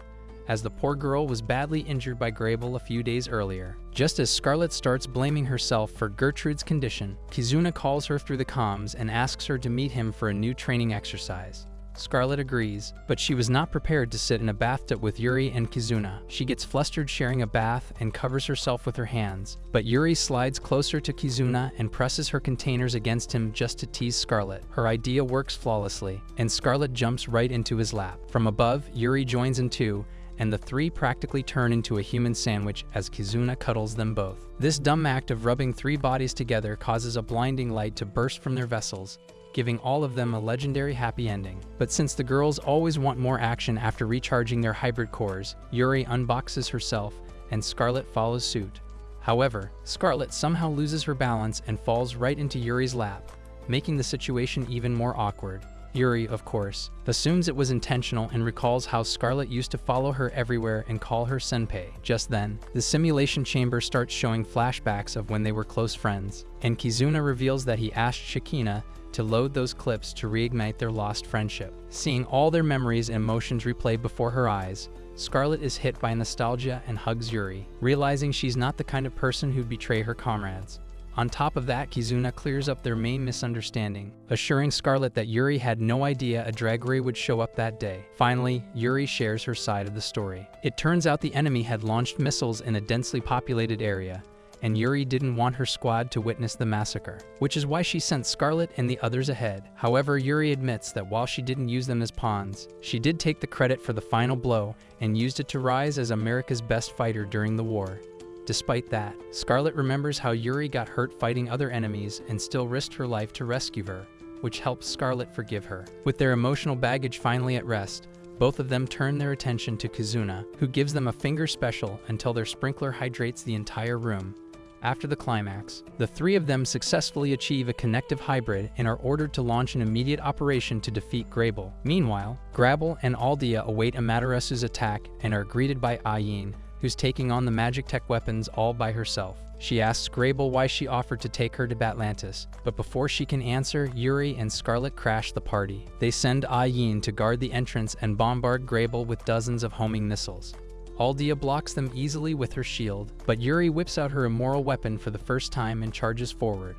as the poor girl was badly injured by Grable a few days earlier. Just as Scarlet starts blaming herself for Gertrude's condition, Kizuna calls her through the comms and asks her to meet him for a new training exercise. Scarlet agrees, but she was not prepared to sit in a bathtub with Yuri and Kizuna. She gets flustered sharing a bath and covers herself with her hands, but Yuri slides closer to Kizuna and presses her containers against him just to tease Scarlet. Her idea works flawlessly, and Scarlet jumps right into his lap. From above, Yuri joins in too, and the three practically turn into a human sandwich as Kizuna cuddles them both. This dumb act of rubbing three bodies together causes a blinding light to burst from their vessels, giving all of them a legendary happy ending. But since the girls always want more action after recharging their hybrid cores, Yuri unboxes herself and Scarlet follows suit. However, Scarlet somehow loses her balance and falls right into Yuri's lap, making the situation even more awkward. Yuri, of course, assumes it was intentional and recalls how Scarlet used to follow her everywhere and call her senpai. Just then, the simulation chamber starts showing flashbacks of when they were close friends, and Kizuna reveals that he asked Shikina to load those clips to reignite their lost friendship. Seeing all their memories and emotions replay before her eyes, Scarlet is hit by nostalgia and hugs Yuri, realizing she's not the kind of person who'd betray her comrades. On top of that, Kizuna clears up their main misunderstanding, assuring Scarlet that Yuri had no idea a drag race would show up that day. Finally, Yuri shares her side of the story. It turns out the enemy had launched missiles in a densely populated area, and Yuri didn't want her squad to witness the massacre, which is why she sent Scarlet and the others ahead. However, Yuri admits that while she didn't use them as pawns, she did take the credit for the final blow and used it to rise as America's best fighter during the war. Despite that, Scarlet remembers how Yuri got hurt fighting other enemies and still risked her life to rescue her, which helps Scarlet forgive her. With their emotional baggage finally at rest, both of them turn their attention to Kizuna, who gives them a finger special until their sprinkler hydrates the entire room. After the climax, the three of them successfully achieve a connective hybrid and are ordered to launch an immediate operation to defeat Grable. Meanwhile, Grable and Aldia await Amaterasu's attack and are greeted by Ayin, who's taking on the magic tech weapons all by herself. She asks Grable why she offered to take her to Batlantis, but before she can answer, Yuri and Scarlet crash the party. They send Ayin to guard the entrance and bombard Grable with dozens of homing missiles. Aldia blocks them easily with her shield, but Yuri whips out her immortal weapon for the first time and charges forward.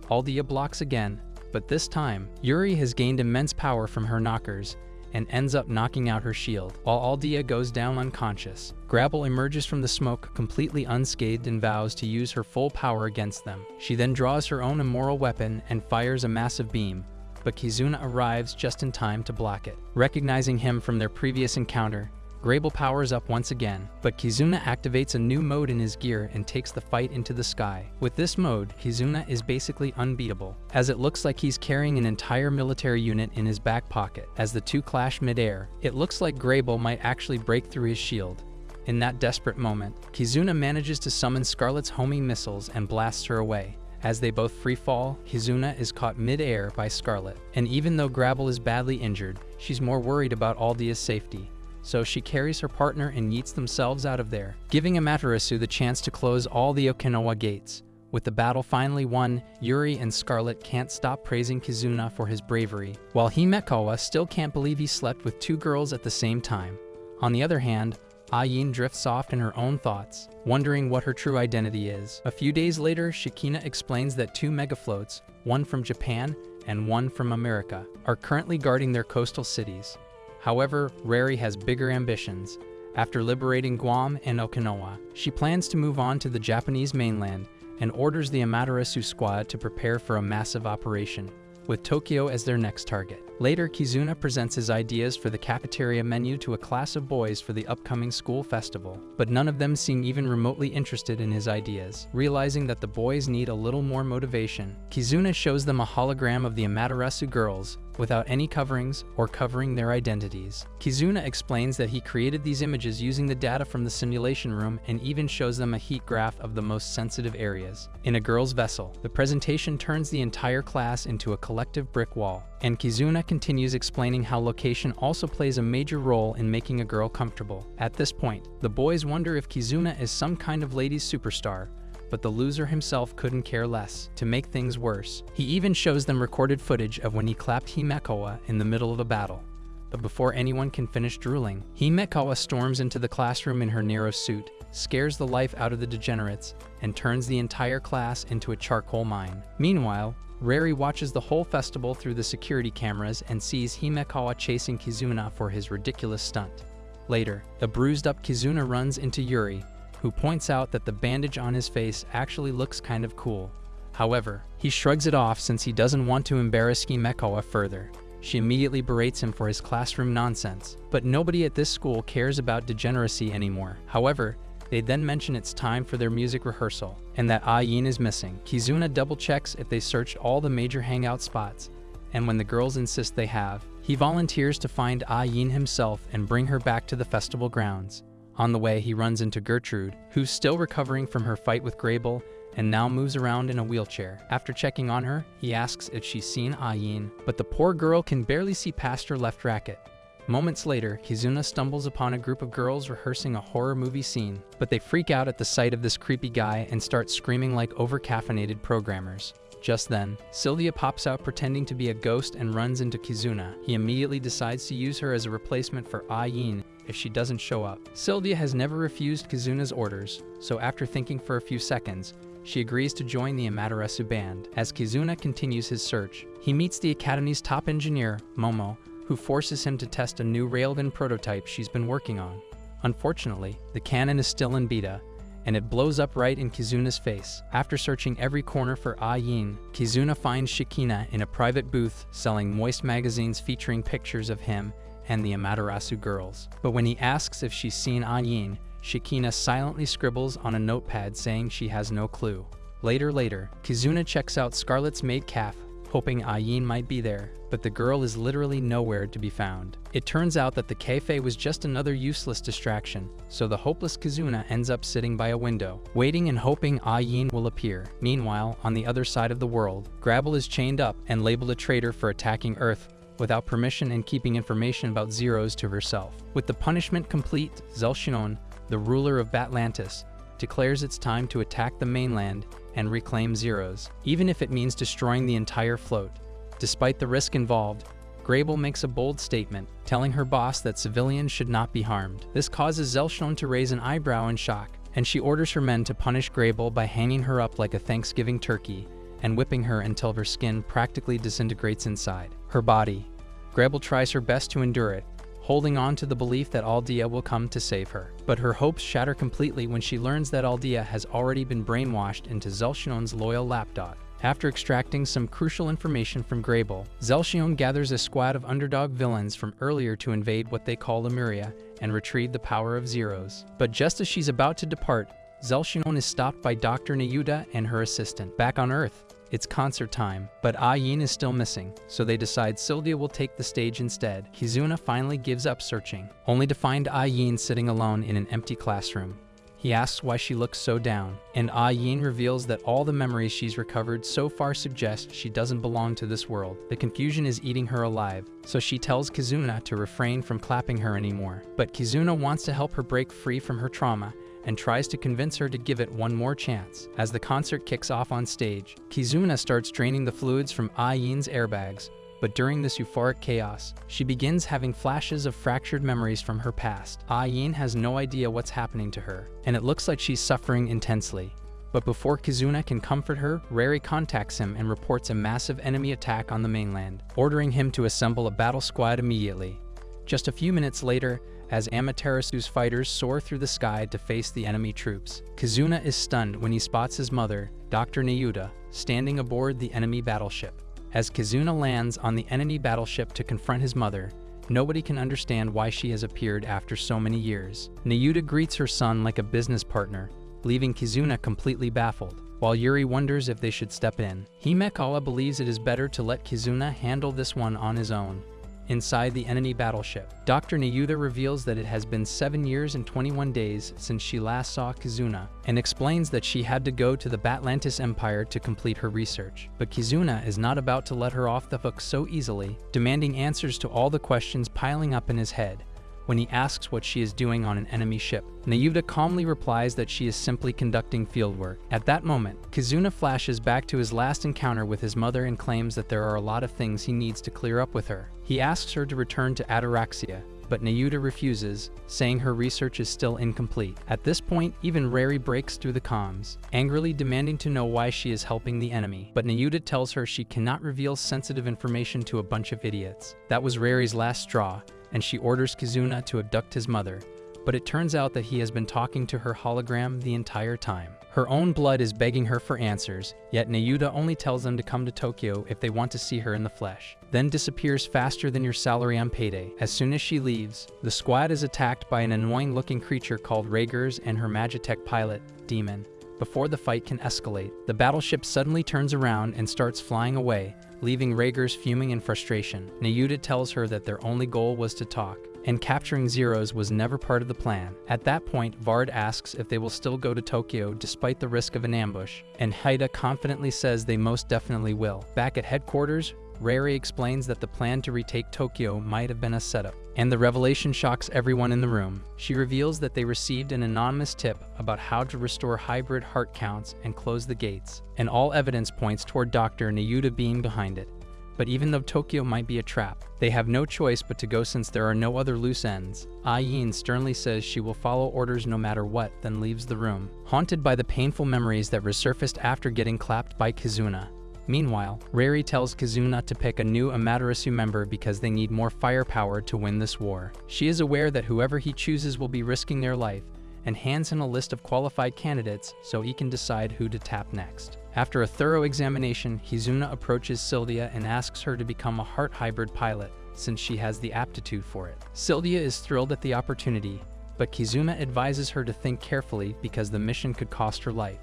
Aldia blocks again, but this time, Yuri has gained immense power from her knockers and ends up knocking out her shield, while Aldia goes down unconscious. Grable emerges from the smoke completely unscathed and vows to use her full power against them. She then draws her own immortal weapon and fires a massive beam, but Kizuna arrives just in time to block it. Recognizing him from their previous encounter, Grable powers up once again, but Kizuna activates a new mode in his gear and takes the fight into the sky. With this mode, Kizuna is basically unbeatable, as it looks like he's carrying an entire military unit in his back pocket. As the two clash mid-air, it looks like Grable might actually break through his shield. In that desperate moment, Kizuna manages to summon Scarlet's homing missiles and blasts her away. As they both free-fall, Kizuna is caught mid-air by Scarlet, and even though Grable is badly injured, she's more worried about Aldia's safety. So she carries her partner and yeets themselves out of there, giving Amaterasu the chance to close all the Okinawa gates. With the battle finally won, Yuri and Scarlet can't stop praising Kizuna for his bravery, while Heckawa still can't believe he slept with two girls at the same time. On the other hand, Ayin drifts off in her own thoughts, wondering what her true identity is. A few days later, Shikina explains that two megafloats, one from Japan and one from America, are currently guarding their coastal cities. However, Rari has bigger ambitions. After liberating Guam and Okinawa, she plans to move on to the Japanese mainland and orders the Amaterasu squad to prepare for a massive operation, with Tokyo as their next target. Later, Kizuna presents his ideas for the cafeteria menu to a class of boys for the upcoming school festival, but none of them seem even remotely interested in his ideas. Realizing that the boys need a little more motivation, Kizuna shows them a hologram of the Amaterasu girls, without any coverings or covering their identities. Kizuna explains that he created these images using the data from the simulation room and even shows them a heat graph of the most sensitive areas. In a girl's vessel, the presentation turns the entire class into a collective brick wall, and Kizuna continues explaining how location also plays a major role in making a girl comfortable. At this point, the boys wonder if Kizuna is some kind of ladies' superstar, but the loser himself couldn't care less. To make things worse, he even shows them recorded footage of when he clapped Heckawa in the middle of a battle. But before anyone can finish drooling, Heckawa storms into the classroom in her narrow suit, scares the life out of the degenerates, and turns the entire class into a charcoal mine. Meanwhile, Rari watches the whole festival through the security cameras and sees Heckawa chasing Kizuna for his ridiculous stunt. Later, the bruised-up Kizuna runs into Yuri, who points out that the bandage on his face actually looks kind of cool. However, he shrugs it off since he doesn't want to embarrass Heckawa further. She immediately berates him for his classroom nonsense, but nobody at this school cares about degeneracy anymore. However, they then mention it's time for their music rehearsal, and that Ayin is missing. Kizuna double-checks if they searched all the major hangout spots, and when the girls insist they have, he volunteers to find Ayin himself and bring her back to the festival grounds. On the way, he runs into Gertrude, who's still recovering from her fight with Grable and now moves around in a wheelchair. After checking on her, he asks if she's seen Ayin, but the poor girl can barely see past her left racket. Moments later, Kizuna stumbles upon a group of girls rehearsing a horror movie scene, but they freak out at the sight of this creepy guy and start screaming like over-caffeinated programmers. Just then, Sylvia pops out pretending to be a ghost and runs into Kizuna. He immediately decides to use her as a replacement for Ayin if she doesn't show up. Sylvia has never refused Kizuna's orders, so after thinking for a few seconds, she agrees to join the Amaterasu band. As Kizuna continues his search, he meets the Academy's top engineer, Momo, who forces him to test a new railgun prototype she's been working on. Unfortunately, the cannon is still in beta, and it blows up right in Kizuna's face. After searching every corner for Ayin, Kizuna finds Shikina in a private booth selling moist magazines featuring pictures of him and the Amaterasu girls. But when he asks if she's seen Ayin, Shikina silently scribbles on a notepad saying she has no clue. Later, Kizuna checks out Scarlet's maid Calf, hoping Ayin might be there, but the girl is literally nowhere to be found. It turns out that the cafe was just another useless distraction, so the hopeless Kizuna ends up sitting by a window, waiting and hoping Ayin will appear. Meanwhile, on the other side of the world, Grabble is chained up and labeled a traitor for attacking Earth without permission and keeping information about Zeros to herself. With the punishment complete, Zelshinon, the ruler of Batlantis, declares it's time to attack the mainland and reclaim Zeros, even if it means destroying the entire float. Despite the risk involved, Grable makes a bold statement, telling her boss that civilians should not be harmed. This causes Zelshinon to raise an eyebrow in shock, and she orders her men to punish Grable by hanging her up like a Thanksgiving turkey and whipping her until her skin practically disintegrates inside her body. Grable tries her best to endure it, holding on to the belief that Aldea will come to save her. But her hopes shatter completely when she learns that Aldea has already been brainwashed into Zelshinon's loyal lapdog. After extracting some crucial information from Grable, Zelshinon gathers a squad of underdog villains from earlier to invade what they call Lemuria and retrieve the power of Zeros. But just as she's about to depart, Zelshinon is stopped by Dr. Nayuda and her assistant. Back on Earth, it's concert time, but Ayin is still missing, so they decide Sylvia will take the stage instead. Kizuna finally gives up searching, only to find Ayin sitting alone in an empty classroom. He asks why she looks so down, and Ayin reveals that all the memories she's recovered so far suggest she doesn't belong to this world. The confusion is eating her alive, so she tells Kizuna to refrain from clapping her anymore. But Kizuna wants to help her break free from her trauma, and tries to convince her to give it one more chance. As the concert kicks off on stage, Kizuna starts draining the fluids from Ayin's airbags, but during this euphoric chaos, she begins having flashes of fractured memories from her past. Ayin has no idea what's happening to her, and it looks like she's suffering intensely. But before Kizuna can comfort her, Rary contacts him and reports a massive enemy attack on the mainland, ordering him to assemble a battle squad immediately. Just a few minutes later, as Amaterasu's fighters soar through the sky to face the enemy troops, Kizuna is stunned when he spots his mother, Dr. Nayuda, standing aboard the enemy battleship. As Kizuna lands on the enemy battleship to confront his mother, nobody can understand why she has appeared after so many years. Nayuda greets her son like a business partner, leaving Kizuna completely baffled, while Yuri wonders if they should step in. Heckawa believes it is better to let Kizuna handle this one on his own. Inside the enemy battleship, Dr. Nayuda reveals that it has been 7 years and 21 days since she last saw Kizuna, and explains that she had to go to the Batlantis Empire to complete her research. But Kizuna is not about to let her off the hook so easily, demanding answers to all the questions piling up in his head. When he asks what she is doing on an enemy ship, Nayuda calmly replies that she is simply conducting fieldwork. At that moment, Kizuna flashes back to his last encounter with his mother and claims that there are a lot of things he needs to clear up with her. He asks her to return to Ataraxia, but Nayuda refuses, saying her research is still incomplete. At this point, even Rary breaks through the comms, angrily demanding to know why she is helping the enemy. But Nayuda tells her she cannot reveal sensitive information to a bunch of idiots. That was Rary's last straw, and she orders Kizuna to abduct his mother, but it turns out that he has been talking to her hologram the entire time. Her own blood is begging her for answers, yet Nayuda only tells them to come to Tokyo if they want to see her in the flesh, then disappears faster than your salary on payday. As soon as she leaves, the squad is attacked by an annoying-looking creature called Ragers and her Magitech pilot, Demon. Before the fight can escalate, the battleship suddenly turns around and starts flying away, leaving Ragers fuming in frustration. Nayuda tells her that their only goal was to talk, and capturing Zeros was never part of the plan. At that point, Vard asks if they will still go to Tokyo despite the risk of an ambush, and Haida confidently says they most definitely will. Back at headquarters, Rary explains that the plan to retake Tokyo might have been a setup, and the revelation shocks everyone in the room. She reveals that they received an anonymous tip about how to restore hybrid heart counts and close the gates, and all evidence points toward Dr. Nayuda being behind it. But even though Tokyo might be a trap, they have no choice but to go since there are no other loose ends. Ayin sternly says she will follow orders no matter what, then leaves the room, haunted by the painful memories that resurfaced after getting clapped by Kizuna. Meanwhile, Rary tells Kizuna to pick a new Amaterasu member because they need more firepower to win this war. She is aware that whoever he chooses will be risking their life, and hands him a list of qualified candidates so he can decide who to tap next. After a thorough examination, Kizuna approaches Sylvia and asks her to become a heart hybrid pilot, since she has the aptitude for it. Sylvia is thrilled at the opportunity, but Kizuna advises her to think carefully because the mission could cost her life.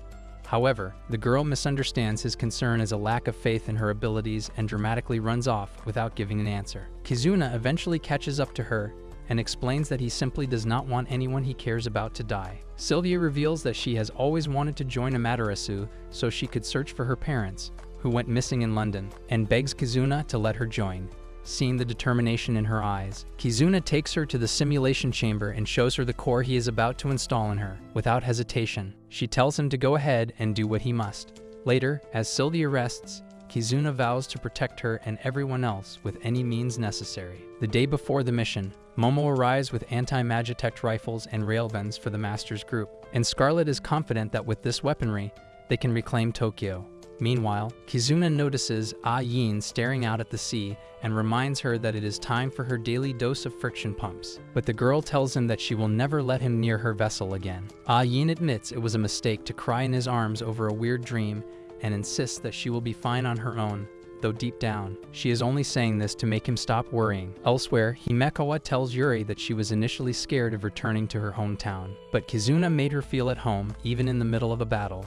However, the girl misunderstands his concern as a lack of faith in her abilities and dramatically runs off without giving an answer. Kizuna eventually catches up to her and explains that he simply does not want anyone he cares about to die. Sylvia reveals that she has always wanted to join Amaterasu so she could search for her parents, who went missing in London, and begs Kizuna to let her join. Seeing the determination in her eyes, Kizuna takes her to the simulation chamber and shows her the core he is about to install in her. Without hesitation, she tells him to go ahead and do what he must. Later, as Sylvia rests, Kizuna vows to protect her and everyone else with any means necessary. The day before the mission, Momo arrives with anti-magitech rifles and railguns for the Master's group, and Scarlet is confident that with this weaponry, they can reclaim Tokyo. Meanwhile, Kizuna notices Yin staring out at the sea and reminds her that it is time for her daily dose of friction pumps. But the girl tells him that she will never let him near her vessel again. Yin admits it was a mistake to cry in his arms over a weird dream and insists that she will be fine on her own, though deep down, she is only saying this to make him stop worrying. Elsewhere, Heckawa tells Yuri that she was initially scared of returning to her hometown, but Kizuna made her feel at home even in the middle of a battle.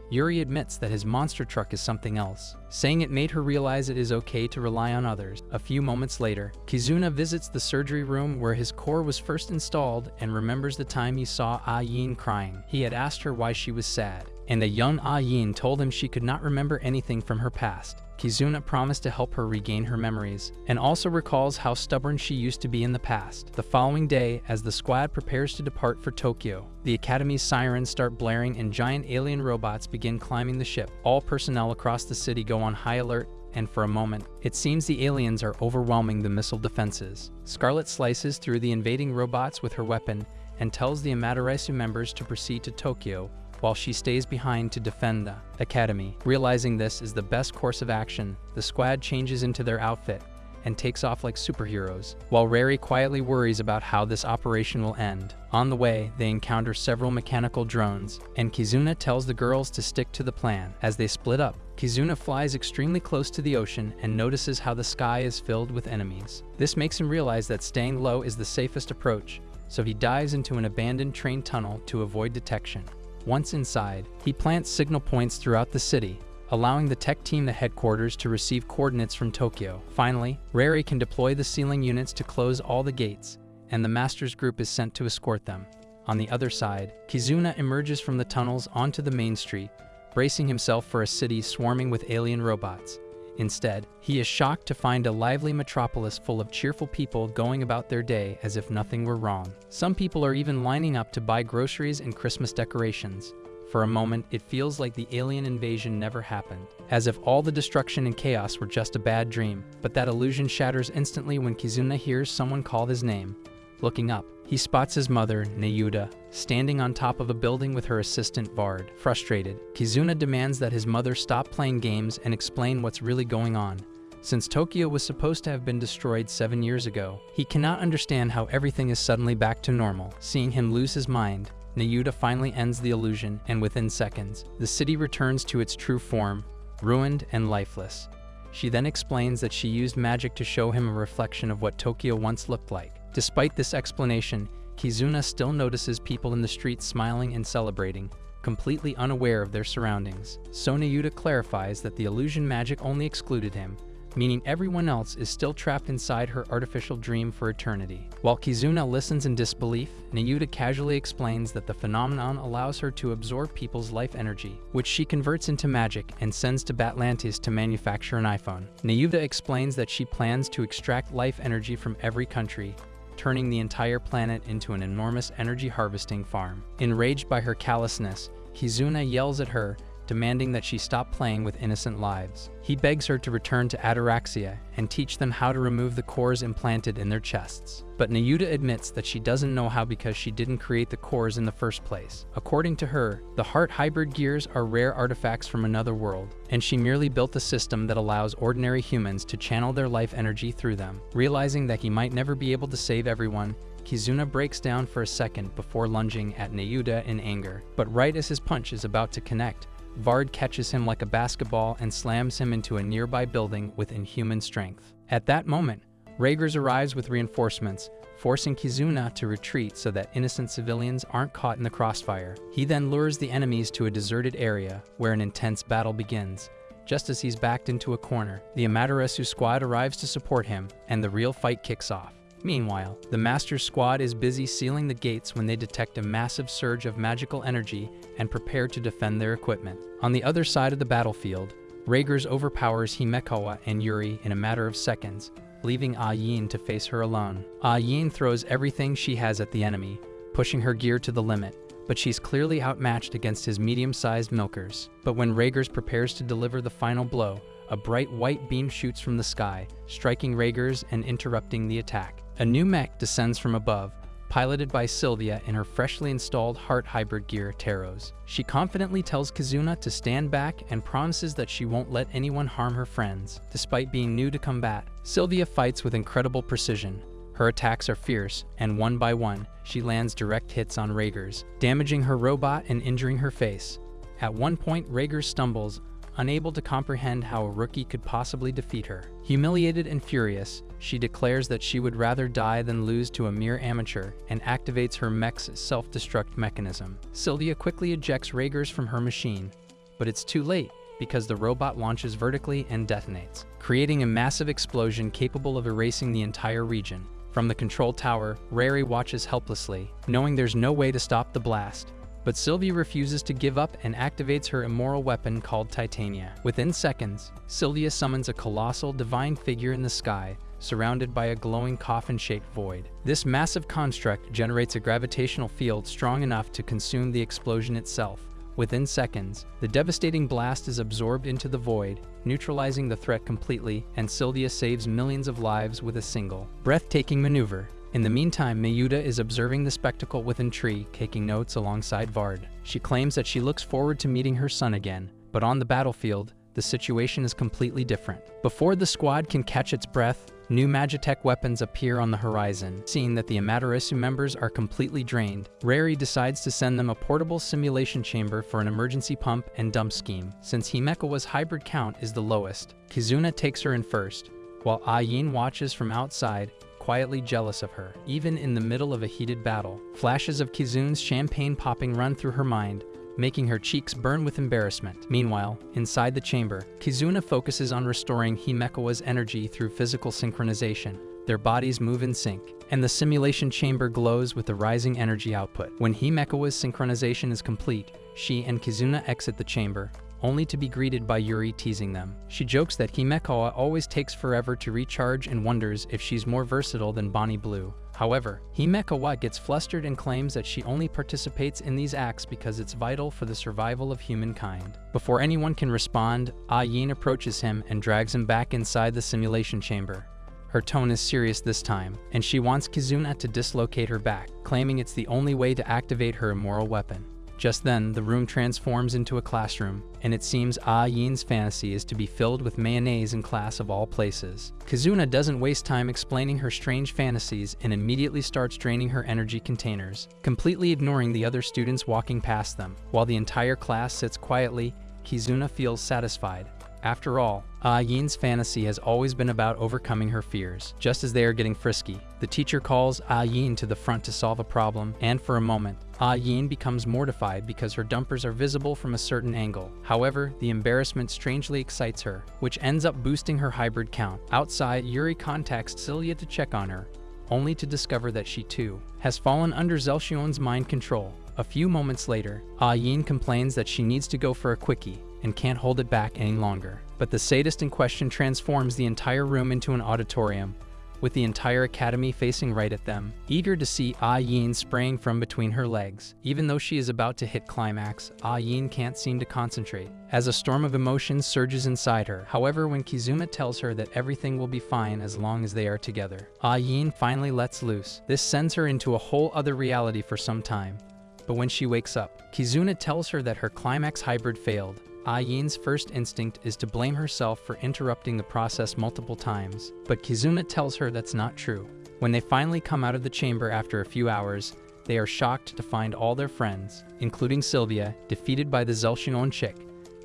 Yuri admits that his monster truck is something else, saying it made her realize it is okay to rely on others. A few moments later, Kizuna visits the surgery room where his core was first installed and remembers the time he saw Yin crying. He had asked her why she was sad, and a young Yin told him she could not remember anything from her past. Kizuna promised to help her regain her memories, and also recalls how stubborn she used to be in the past. The following day, as the squad prepares to depart for Tokyo, the Academy's sirens start blaring and giant alien robots begin climbing the ship. All personnel across the city go on high alert, and for a moment, it seems the aliens are overwhelming the missile defenses. Scarlet slices through the invading robots with her weapon and tells the Amaterasu members to proceed to Tokyo, while she stays behind to defend the Academy. Realizing this is the best course of action, the squad changes into their outfit and takes off like superheroes, while Rary quietly worries about how this operation will end. On the way, they encounter several mechanical drones, and Kizuna tells the girls to stick to the plan. As they split up, Kizuna flies extremely close to the ocean and notices how the sky is filled with enemies. This makes him realize that staying low is the safest approach, so he dives into an abandoned train tunnel to avoid detection. Once inside, he plants signal points throughout the city, allowing the tech team the headquarters to receive coordinates from Tokyo. Finally, Rary can deploy the sealing units to close all the gates, and the Master's group is sent to escort them. On the other side, Kizuna emerges from the tunnels onto the main street, bracing himself for a city swarming with alien robots. Instead, he is shocked to find a lively metropolis full of cheerful people going about their day as if nothing were wrong. Some people are even lining up to buy groceries and Christmas decorations. For a moment, it feels like the alien invasion never happened, as if all the destruction and chaos were just a bad dream. But that illusion shatters instantly when Kizuna hears someone call his name. Looking up, he spots his mother, Nayuda, standing on top of a building with her assistant Vard. Frustrated, Kizuna demands that his mother stop playing games and explain what's really going on. Since Tokyo was supposed to have been destroyed 7 years ago, he cannot understand how everything is suddenly back to normal. Seeing him lose his mind, Nayuda finally ends the illusion, and within seconds, the city returns to its true form, ruined and lifeless. She then explains that she used magic to show him a reflection of what Tokyo once looked like. Despite this explanation, Kizuna still notices people in the streets smiling and celebrating, completely unaware of their surroundings. So Nayuda clarifies that the illusion magic only excluded him, meaning everyone else is still trapped inside her artificial dream for eternity. While Kizuna listens in disbelief, Nayuda casually explains that the phenomenon allows her to absorb people's life energy, which she converts into magic and sends to Batlantis to manufacture an iPhone. Nayuda explains that she plans to extract life energy from every country, turning the entire planet into an enormous energy harvesting farm. Enraged by her callousness, Kizuna yells at her, demanding that she stop playing with innocent lives. He begs her to return to Ataraxia and teach them how to remove the cores implanted in their chests. But Nayuda admits that she doesn't know how because she didn't create the cores in the first place. According to her, the heart hybrid gears are rare artifacts from another world, and she merely built a system that allows ordinary humans to channel their life energy through them. Realizing that he might never be able to save everyone, Kizuna breaks down for a second before lunging at Nayuda in anger. But right as his punch is about to connect, Vard catches him like a basketball and slams him into a nearby building with inhuman strength. At that moment, Rhaegar's arrives with reinforcements, forcing Kizuna to retreat so that innocent civilians aren't caught in the crossfire. He then lures the enemies to a deserted area where an intense battle begins. Just as he's backed into a corner, the Amaterasu squad arrives to support him, and the real fight kicks off. Meanwhile, the Master's squad is busy sealing the gates when they detect a massive surge of magical energy and prepare to defend their equipment. On the other side of the battlefield, Rhaegar's overpowers Heckawa and Yuri in a matter of seconds, leaving Yin to face her alone. Yin throws everything she has at the enemy, pushing her gear to the limit, but she's clearly outmatched against his medium-sized milkers. But when Rhaegar prepares to deliver the final blow, a bright white beam shoots from the sky, striking Rhaegar's and interrupting the attack. A new mech descends from above, piloted by Sylvia in her freshly installed heart hybrid gear Taros. She confidently tells Kizuna to stand back and promises that she won't let anyone harm her friends. Despite being new to combat, Sylvia fights with incredible precision. Her attacks are fierce, and one by one, she lands direct hits on Rhaegar's, damaging her robot and injuring her face. At one point, Rhaegar stumbles, unable to comprehend how a rookie could possibly defeat her. Humiliated and furious, she declares that she would rather die than lose to a mere amateur and activates her mech's self-destruct mechanism. Sylvia quickly ejects Rhaegar's from her machine, but it's too late because the robot launches vertically and detonates, creating a massive explosion capable of erasing the entire region. From the control tower, Rhaegar watches helplessly, knowing there's no way to stop the blast. But Sylvia refuses to give up and activates her immortal weapon called Titania. Within seconds, Sylvia summons a colossal divine figure in the sky, surrounded by a glowing coffin-shaped void. This massive construct generates a gravitational field strong enough to consume the explosion itself. Within seconds, the devastating blast is absorbed into the void, neutralizing the threat completely, and Sylvia saves millions of lives with a single, breathtaking maneuver. In the meantime, Mayuta is observing the spectacle with intrigue, taking notes alongside Vard. She claims that she looks forward to meeting her son again, but on the battlefield, the situation is completely different. Before the squad can catch its breath, new Magitech weapons appear on the horizon. Seeing that the Amaterasu members are completely drained, Rhaegar decides to send them a portable simulation chamber for an emergency pump and dump scheme. Since Heckawa's hybrid count is the lowest, Kizuna takes her in first, while Yin watches from outside, quietly jealous of her. Even in the middle of a heated battle, flashes of Kizuna's champagne popping run through her mind, making her cheeks burn with embarrassment. Meanwhile, inside the chamber, Kizuna focuses on restoring Heckawa's energy through physical synchronization. Their bodies move in sync, and the simulation chamber glows with the rising energy output. When Heckawa's synchronization is complete, she and Kizuna exit the chamber, only to be greeted by Yuri teasing them. She jokes that Heckawa always takes forever to recharge and wonders if she's more versatile than Bonnie Blue. However, Heckawa gets flustered and claims that she only participates in these acts because it's vital for the survival of humankind. Before anyone can respond, Yin approaches him and drags him back inside the simulation chamber. Her tone is serious this time, and she wants Kizuna to dislocate her back, claiming it's the only way to activate her immortal weapon. Just then, the room transforms into a classroom, and it seems Yin's fantasy is to be filled with mayonnaise in class of all places. Kizuna doesn't waste time explaining her strange fantasies and immediately starts draining her energy containers, completely ignoring the other students walking past them. While the entire class sits quietly, Kizuna feels satisfied. After all, Yin's fantasy has always been about overcoming her fears. Just as they are getting frisky, the teacher calls Yin to the front to solve a problem, and for a moment, Yin becomes mortified because her dumpers are visible from a certain angle. However, the embarrassment strangely excites her, which ends up boosting her hybrid count. Outside, Yuri contacts Sylvia to check on her, only to discover that she too has fallen under Zelchion's mind control. A few moments later, Yin complains that she needs to go for a quickie and can't hold it back any longer. But the sadist in question transforms the entire room into an auditorium, with the entire academy facing right at them, eager to see Yin spraying from between her legs. Even though she is about to hit climax, Yin can't seem to concentrate, as a storm of emotions surges inside her. However, when Kizuna tells her that everything will be fine as long as they are together, Yin finally lets loose. This sends her into a whole other reality for some time. But when she wakes up, Kizuna tells her that her climax hybrid failed. Yin's first instinct is to blame herself for interrupting the process multiple times, but Kizuna tells her that's not true. When they finally come out of the chamber after a few hours, they are shocked to find all their friends, including Sylvia, defeated by the Zelchinon chick,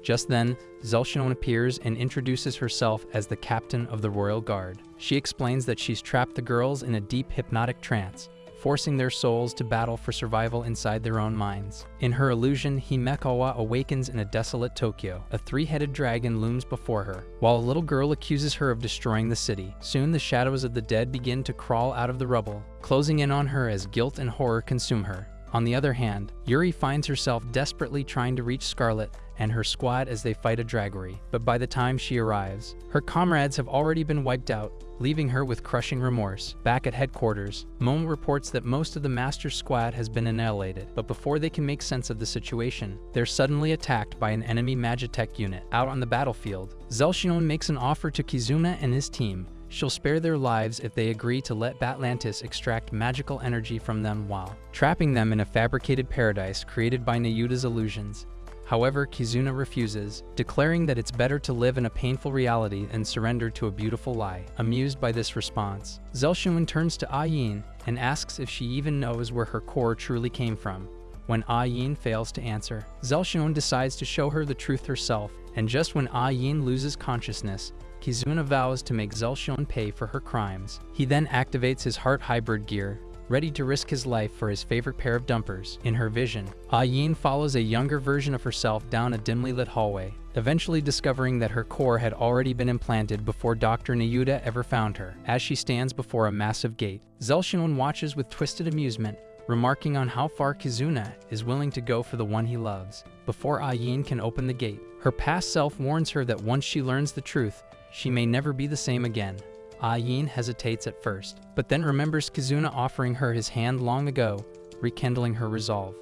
Just then, Zelshun appears and introduces herself as the captain of the Royal Guard. She explains that she's trapped the girls in a deep hypnotic trance, forcing their souls to battle for survival inside their own minds. In her illusion, Heckawa awakens in a desolate Tokyo. A three-headed dragon looms before her, while a little girl accuses her of destroying the city. Soon the shadows of the dead begin to crawl out of the rubble, closing in on her as guilt and horror consume her. On the other hand, Yuri finds herself desperately trying to reach Scarlet and her squad as they fight a draggery. But by the time she arrives, her comrades have already been wiped out, leaving her with crushing remorse. Back at headquarters, Momo reports that most of the Master's squad has been annihilated, but before they can make sense of the situation, they're suddenly attacked by an enemy Magitech unit. Out on the battlefield, Zelshun makes an offer to Kizuna and his team. She'll spare their lives if they agree to let Batlantis extract magical energy from them while trapping them in a fabricated paradise created by Nayuta's illusions. However, Kizuna refuses, declaring that it's better to live in a painful reality than surrender to a beautiful lie. Amused by this response, Zelshun turns to Yin and asks if she even knows where her core truly came from. When Yin fails to answer, Zelshun decides to show her the truth herself, and just when Yin loses consciousness, Kizuna vows to make Zelshun pay for her crimes. He then activates his heart hybrid gear, ready to risk his life for his favorite pair of dumpers. In her vision, Yin follows a younger version of herself down a dimly lit hallway, eventually discovering that her core had already been implanted before Dr. Nayuta ever found her. As she stands before a massive gate, Zelshun watches with twisted amusement, remarking on how far Kizuna is willing to go for the one he loves. Before Yin can open the gate, her past self warns her that once she learns the truth, she may never be the same again. Yin hesitates at first, but then remembers Kizuna offering her his hand long ago, rekindling her resolve.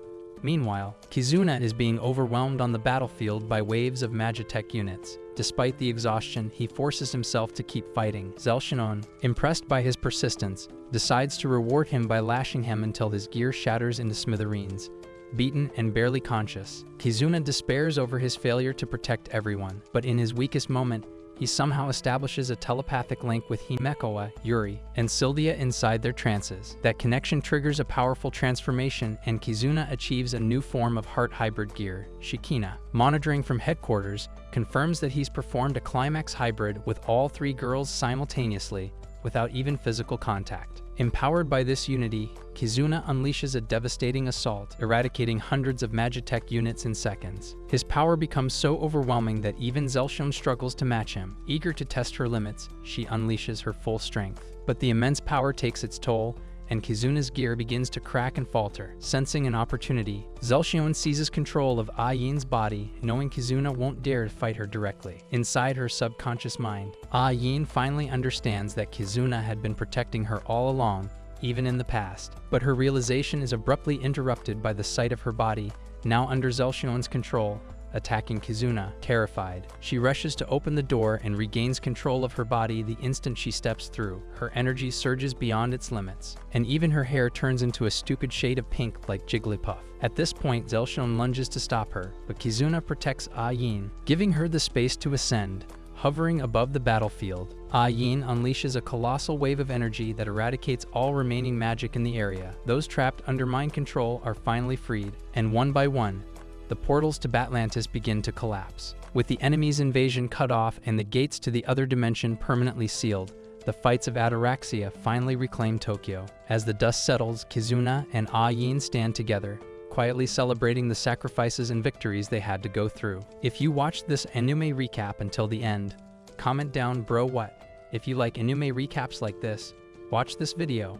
Meanwhile, Kizuna is being overwhelmed on the battlefield by waves of Magitech units. Despite the exhaustion, he forces himself to keep fighting. Zelshun, impressed by his persistence, decides to reward him by lashing him until his gear shatters into smithereens. Beaten and barely conscious, Kizuna despairs over his failure to protect everyone, but in his weakest moment, he somehow establishes a telepathic link with Heckawa, Yuri, and Sylvia inside their trances. That connection triggers a powerful transformation, and Kizuna achieves a new form of heart hybrid gear. Shikina, monitoring from headquarters, confirms that he's performed a climax hybrid with all three girls simultaneously, without even physical contact. Empowered by this unity, Kizuna unleashes a devastating assault, eradicating hundreds of Magitech units in seconds. His power becomes so overwhelming that even Zelshun struggles to match him. Eager to test her limits, she unleashes her full strength. But the immense power takes its toll, and Kizuna's gear begins to crack and falter. Sensing an opportunity, Zelshun seizes control of Yin's body, knowing Kizuna won't dare to fight her directly. Inside her subconscious mind, Yin finally understands that Kizuna had been protecting her all along, even in the past. But her realization is abruptly interrupted by the sight of her body, now under Zelshun's control, attacking Kizuna. Terrified, she rushes to open the door and regains control of her body the instant she steps through. Her energy surges beyond its limits, and even her hair turns into a stupid shade of pink like Jigglypuff. At this point, Zelshun lunges to stop her, but Kizuna protects Yin, giving her the space to ascend. Hovering above the battlefield, Yin unleashes a colossal wave of energy that eradicates all remaining magic in the area. Those trapped under mind control are finally freed, and one by one, the portals to Batlantis begin to collapse. With the enemy's invasion cut off and the gates to the other dimension permanently sealed, the fights of Ataraxia finally reclaim Tokyo. As the dust settles, Kizuna and Yin stand together, quietly celebrating the sacrifices and victories they had to go through. If you watched this anime recap until the end, comment down bro what. If you like anime recaps like this, watch this video.